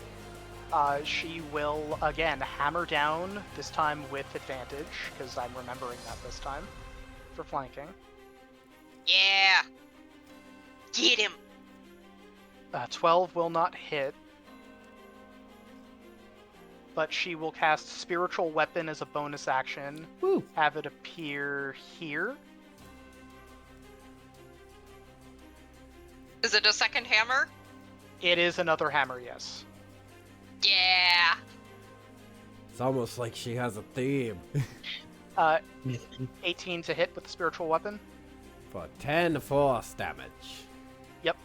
C: She will again hammer down, this time with advantage, because I'm remembering that this time, for flanking.
B: Yeah. Get him.
C: 12 will not hit, but she will cast Spiritual Weapon as a bonus action,
A: Woo.
C: have it appear here.
B: Is it a second hammer?
C: It is another hammer, yes.
B: Yeah.
A: It's almost like she has a theme.
C: 18 to hit with the Spiritual Weapon.
A: For 10 force damage.
C: Yep.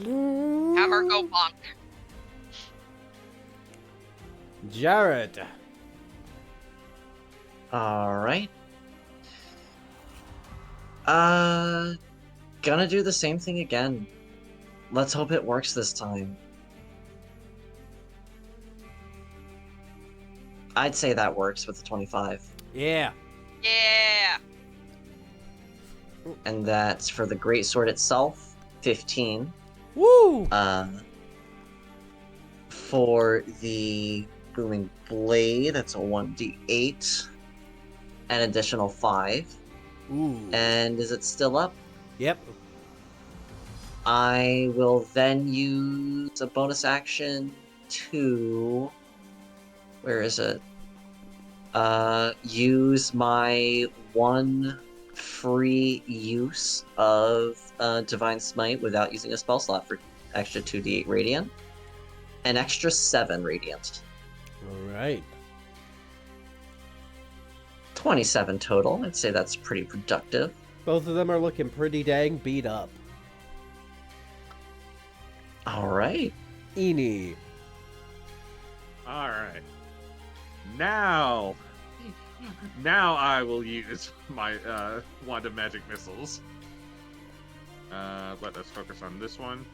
B: Hammer go bonk.
A: Jared.
D: All right. Gonna do the same thing again. Let's hope it works this time. I'd say that works with the 25.
A: Yeah.
B: Yeah.
D: And that's for the Great Sword itself, 15.
A: Woo.
D: For the Booming Blade, that's a 1d8. An additional 5.
A: Ooh.
D: And is it still up?
A: Yep.
D: I will then use a bonus action to... Where is it? Use my 1 free use of Divine Smite without using a spell slot for extra 2d8 Radiant. An extra 7 Radiant.
A: All right.
D: 27 total. I'd say that's pretty productive.
A: Both of them are looking pretty dang beat up.
D: Alright.
A: Eni.
E: Alright. Now I will use my wand of magic missiles. Let us focus on this one.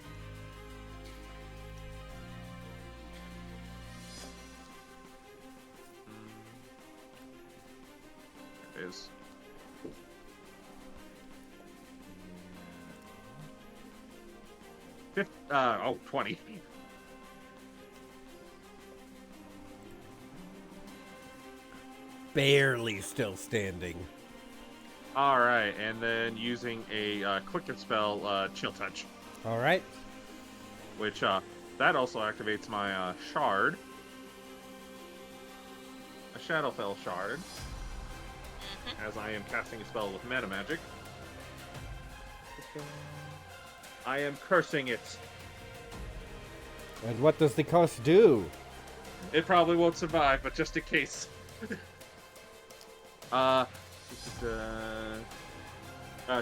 E: There it is. Oh, 20.
A: Barely still standing.
E: Alright, and then using a quicken spell, Chill Touch,
A: All right.
E: which that also activates my shard. A Shadowfell shard, as I am casting a spell with meta magic. I am cursing it.
A: And what does the curse do?
E: It probably won't survive, but just in case.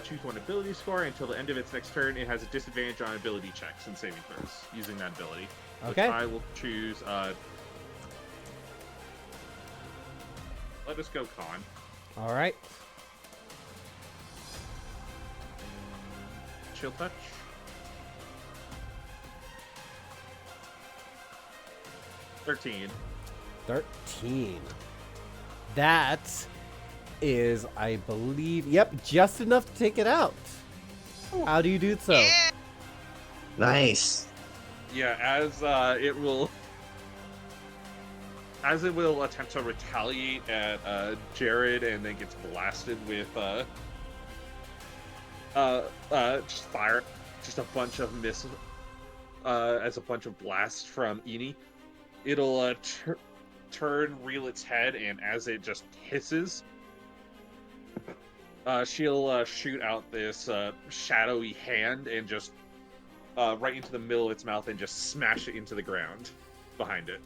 E: Choose one ability score. Until the end of its next turn, it has a disadvantage on ability checks and saving throws using that ability.
A: Okay.
E: Which I will choose. Let us go con.
A: All right.
E: Chill touch. 13.
A: 13. That is, I believe, yep, just enough to take it out. How do you do so?
B: Yeah.
D: Nice.
E: Yeah, as it will attempt to retaliate at Jared, and then gets blasted with just fire, just a bunch of missiles, as a bunch of blasts from Eni. It'll turn, reel its head, and as it just hisses, she'll shoot out this shadowy hand and just right into the middle of its mouth and just smash it into the ground behind it.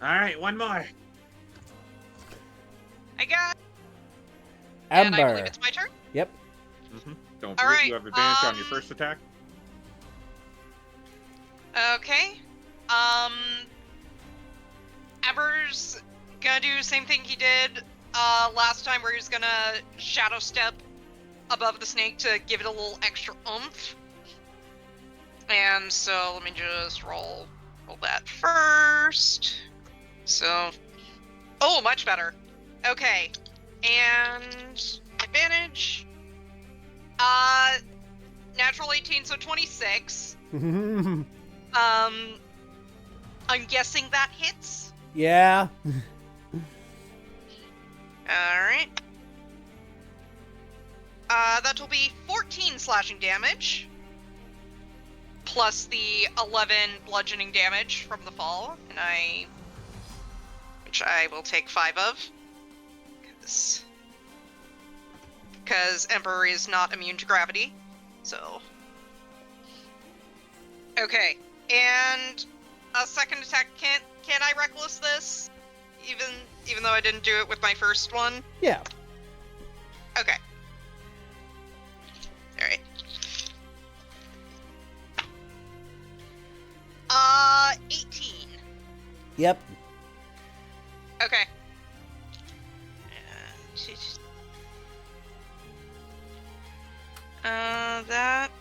E: All right, one more.
B: I got. And I believe
A: Ember.
B: it's my turn.
A: Yep.
E: Don't
B: All
E: forget
B: right,
E: you have advantage on your first attack.
B: Okay. Ember's gonna do the same thing he did last time, where he's gonna shadow step above the snake to give it a little extra oomph. And so let me just roll that first. So, oh, much better. Okay, and advantage. Natural 18, so 26. I'm guessing that hits.
A: Yeah.
B: Alright. That will be 14 slashing damage. Plus the 11 bludgeoning damage from the fall. Which I will take 5 of. Because Ember is not immune to gravity. So. Okay. And a second attack, can I reckless this? Even though I didn't do it with my first one?
A: Yeah.
B: Okay. Alright. 18.
A: Yep.
B: Okay. That.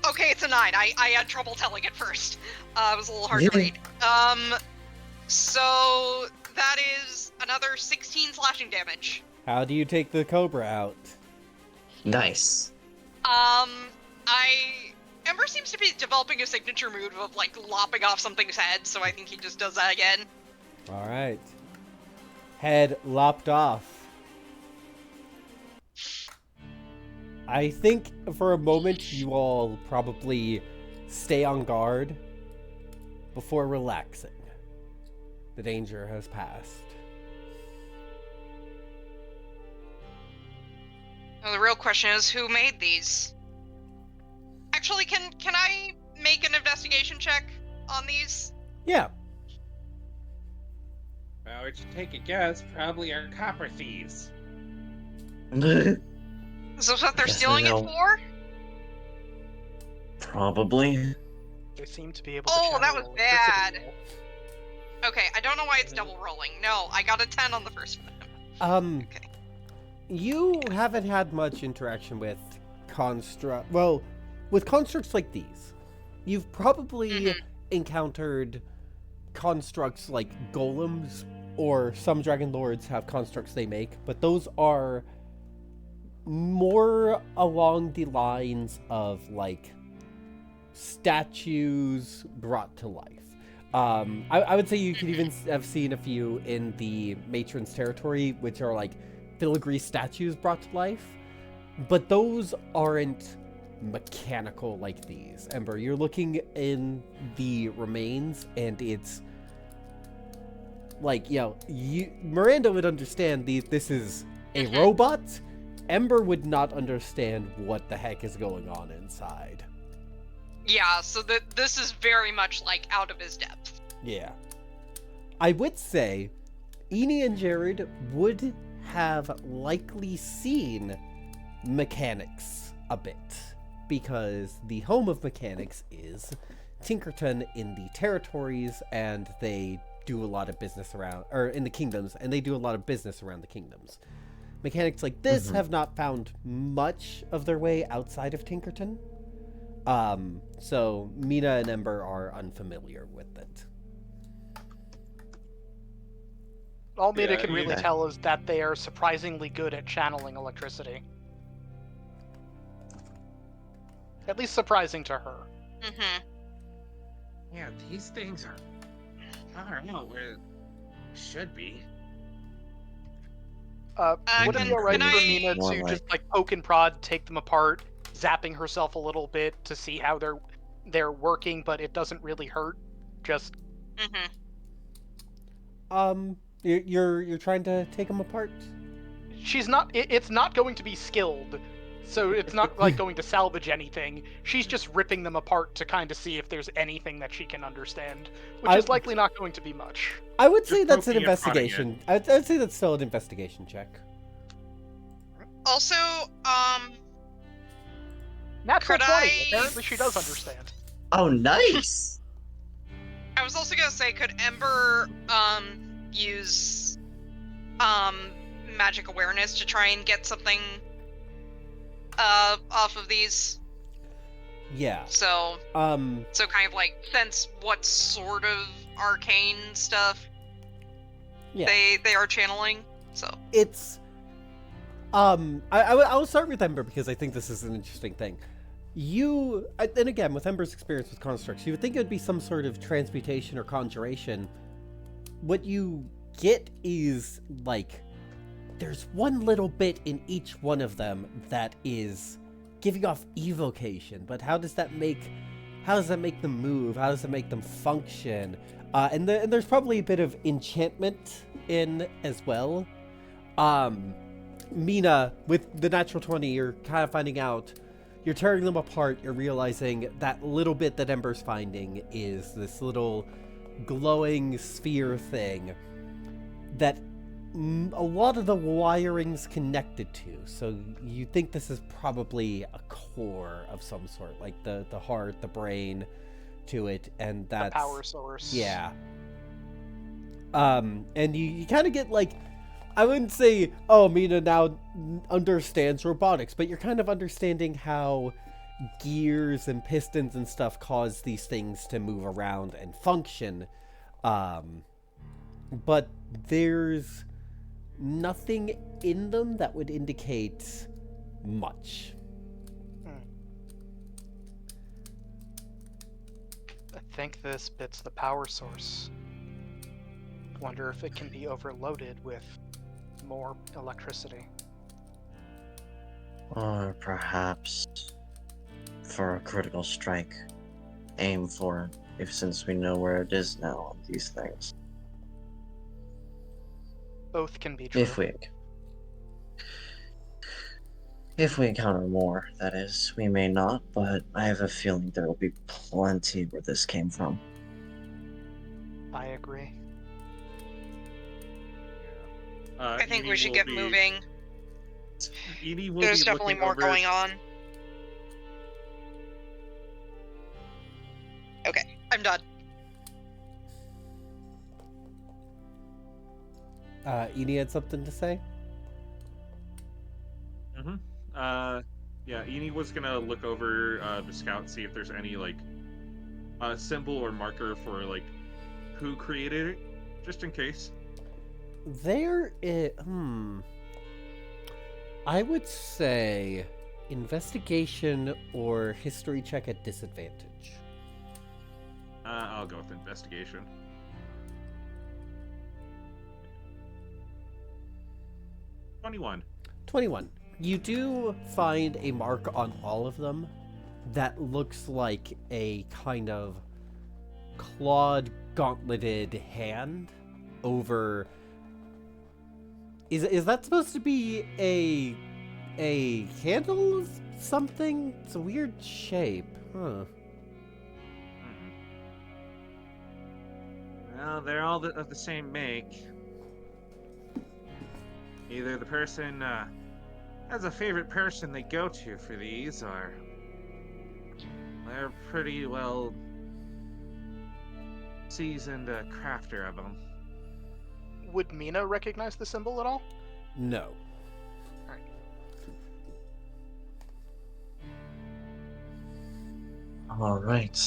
B: Okay, it's a 9. I had trouble telling it first. It was a little hard to read. So that is another 16 slashing damage.
A: How do you take the cobra out?
D: Nice.
B: Ember seems to be developing a signature move of, like, lopping off something's head, so I think he just does that again.
A: All right. Head lopped off. I think for a moment you all probably stay on guard before relaxing. The danger has passed.
B: Now the real question is, who made these? Actually, can I make an investigation check on these?
A: Yeah.
E: Well, we should take a guess. Probably our copper thieves.
B: Is this what they're
D: Yes, I
B: stealing it
D: know.
B: for?
D: Probably.
C: They seem to be able to
B: Oh, that
C: channel
B: was
C: electricity
B: bad.
C: now.
B: Okay, I don't know why it's double rolling. No, I got a 10 on the first one. Okay.
A: You haven't had much interaction with with constructs like these. You've probably encountered constructs like golems, or some dragon lords have constructs they make, but those are more along the lines of, like, statues brought to life. I would say you could even have seen a few in the Matron's territory, which are like filigree statues brought to life. But those aren't mechanical like these. Ember, you're looking in the remains, and it's like, Miranda would understand this is a robot. Ember would not understand what the heck is going on inside.
B: Yeah, so this is very much, like, out of his depth.
A: Yeah. I would say Eni and Jared would have likely seen mechanics a bit, because the home of mechanics is Tinkerton in the territories, and they do a lot of business in the kingdoms, and they do a lot of business around the kingdoms. mechanics like this
D: Mhm.
A: have not found much of their way outside of Tinkerton. So Mina and Ember are unfamiliar with it.
C: All Mina
E: Yeah,
C: can really
D: okay.
C: tell is that they are surprisingly good at channeling electricity. At least surprising to her.
B: Mm-hmm.
E: Yeah, these things are far out where they should be.
C: Would it
B: Can
C: be alright
B: I?
C: for Mina
D: More
C: to
D: like-
C: just like poke and prod, take them apart, zapping herself a little bit to see how they're working, but it doesn't really hurt? Just
B: Mm-hmm.
A: You're trying to take them apart?
C: she's not. It's not going to be skilled, so it's not like going to salvage anything. She's just ripping them apart to kind of see if there's anything that she can understand, which is likely not going to be much.
A: I would
E: Just
A: say that's an
E: poking and prodding it.
A: investigation. I'd say that's still an investigation check.
B: Also,
C: Natural
B: Could
C: 20.
B: I-
C: Apparently, she does understand.
D: Oh, nice.
B: I was also gonna say, could Ember use magic awareness to try and get something off of these?
A: Yeah.
B: So kind of like sense what sort of arcane stuff
A: Yeah.
B: they are channeling. So
A: It's I'll start with Ember because I think this is an interesting thing. And again, with Ember's experience with constructs, you would think it would be some sort of transmutation or conjuration. What you get is like there's one little bit in each one of them that is giving off evocation, but how does that make them move? How does it make them function? And there's probably a bit of enchantment in as well. Mina, with the natural 20, you're kind of finding out, you're tearing them apart, you're realizing that little bit that Ember's finding is this little glowing sphere thing that a lot of the wiring's connected to. So you think this is probably a core of some sort, like the heart, the brain to it, and
C: The
A: that's...
C: power source.
A: Yeah. And you kind of get like, I wouldn't say, oh, Mina now understands robotics, but you're kind of understanding how gears and pistons and stuff cause these things to move around and function. But there's nothing in them that would indicate much.
C: I think this bit's the power source. Wonder if it can be overloaded with more electricity.
D: Or perhaps for a critical strike, aim for it, since we know where it is now on these things.
C: Both can be true.
D: If we encounter more, that is, we may not, but I have a feeling there will be plenty where this came from.
C: I agree.
B: I think
E: Edie
B: we should
E: will
B: get
E: be-
B: moving.
E: Edie will
B: There's
E: be
B: definitely
E: looking
B: more
E: over-
B: going on. Okay, I'm done.
A: Edie had something to say?
E: Mm-hmm. Yeah, Eni was gonna look over the scout, see if there's any like symbol or marker for like who created it, just in case.
A: I would say investigation or history check at disadvantage.
E: I'll go with investigation. $21.
A: 21. You do find a mark on all of them that looks like a kind of clawed, gauntleted hand over... Is that supposed to be a handle of something? It's a weird shape. Huh.
E: Well, they're all of the same make. Either the person has a favorite person they go to for these, or they're pretty well seasoned crafter of them.
C: Would Mina recognize the symbol at all?
A: No.
D: All right.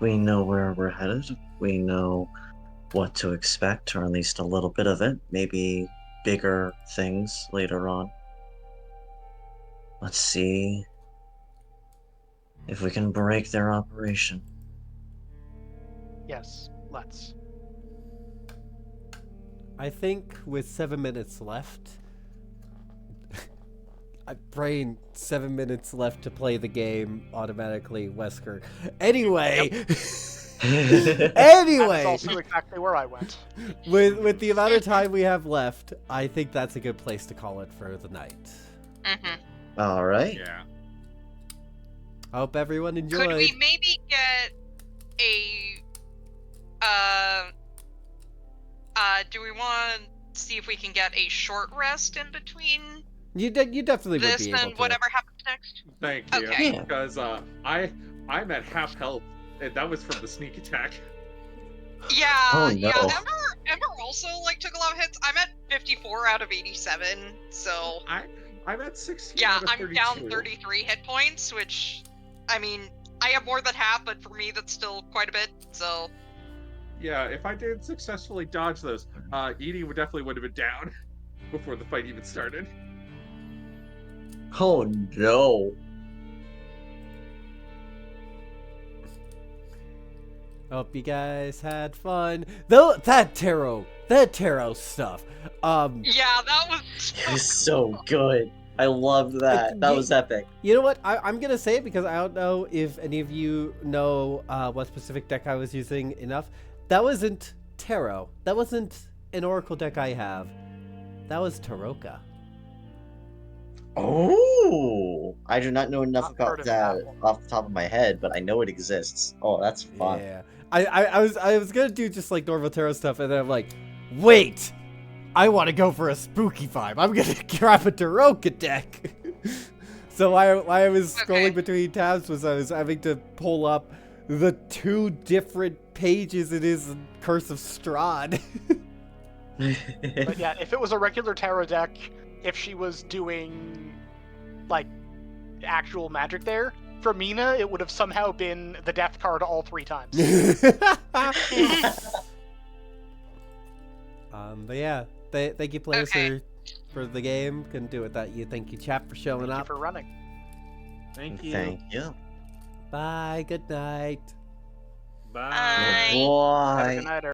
D: We know where we're headed. We know what to expect, or at least a little bit of it. Maybe bigger things later on. Let's see if we can break their operation.
C: Yes, let's.
A: I think with 7 minutes left, brain 7 minutes left to play the game automatically, Wesker. Anyway,
C: That
A: anyway,
C: is also exactly where I went.
A: with the amount of time we have left, I think that's a good place to call it for the night.
B: Mm-hmm.
D: All right.
E: Yeah.
A: I hope everyone enjoyed.
B: Could we maybe get a do we want to see if we can get a short rest in between
A: You definitely would
B: this
A: be able
B: and
A: to.
B: whatever happens next?
E: Thank you.
B: Okay.
D: Yeah.
E: Because I'm at half health, and that was from the sneak attack.
B: Yeah,
D: Oh,
B: yeah.
D: no.
B: Ember also like took a lot of hits. I'm at 54 out of 87, so
E: I'm at 16
B: yeah,
E: out of
B: I'm
E: 32.
B: down 33 hit points, which I mean, I have more than half, but for me that's still quite a bit. So
E: Yeah, if I did successfully dodge those, Edie would have been down before the fight even started.
D: Oh no.
A: Hope you guys had fun. Though that tarot stuff.
B: yeah, that was
D: It was so good. I loved that. That was epic.
A: You know what? I'm gonna say it because I don't know if any of you know what specific deck I was using enough. That wasn't tarot. That wasn't an oracle deck I have. That was Taroka.
D: Oh, I do not know enough
C: Not heard
D: about
C: of
D: that
C: that one.
D: off the top of my head, but I know it exists. Oh, that's fun.
A: Yeah. I was gonna do just like normal tarot stuff, and then I'm like, wait, I want to go for a spooky vibe. I'm gonna grab a Taroka deck. So while I was scrolling
B: Okay.
A: between tabs was I was having to pull up the 2 different pages it is in Curse of Strahd.
C: But yeah, if it was a regular tarot deck, if she was doing like actual magic there, for Mina, it would have somehow been the death card all 3 times.
A: But yeah, thank you players
B: Okay.
A: for the game. Couldn't do it without you. Thank you chat for showing
C: Thank you
A: up.
C: for running.
E: Thank you.
D: Thank you.
A: Bye. Good night.
E: Bye.
B: Bye.
D: Boy.
C: Have a good night,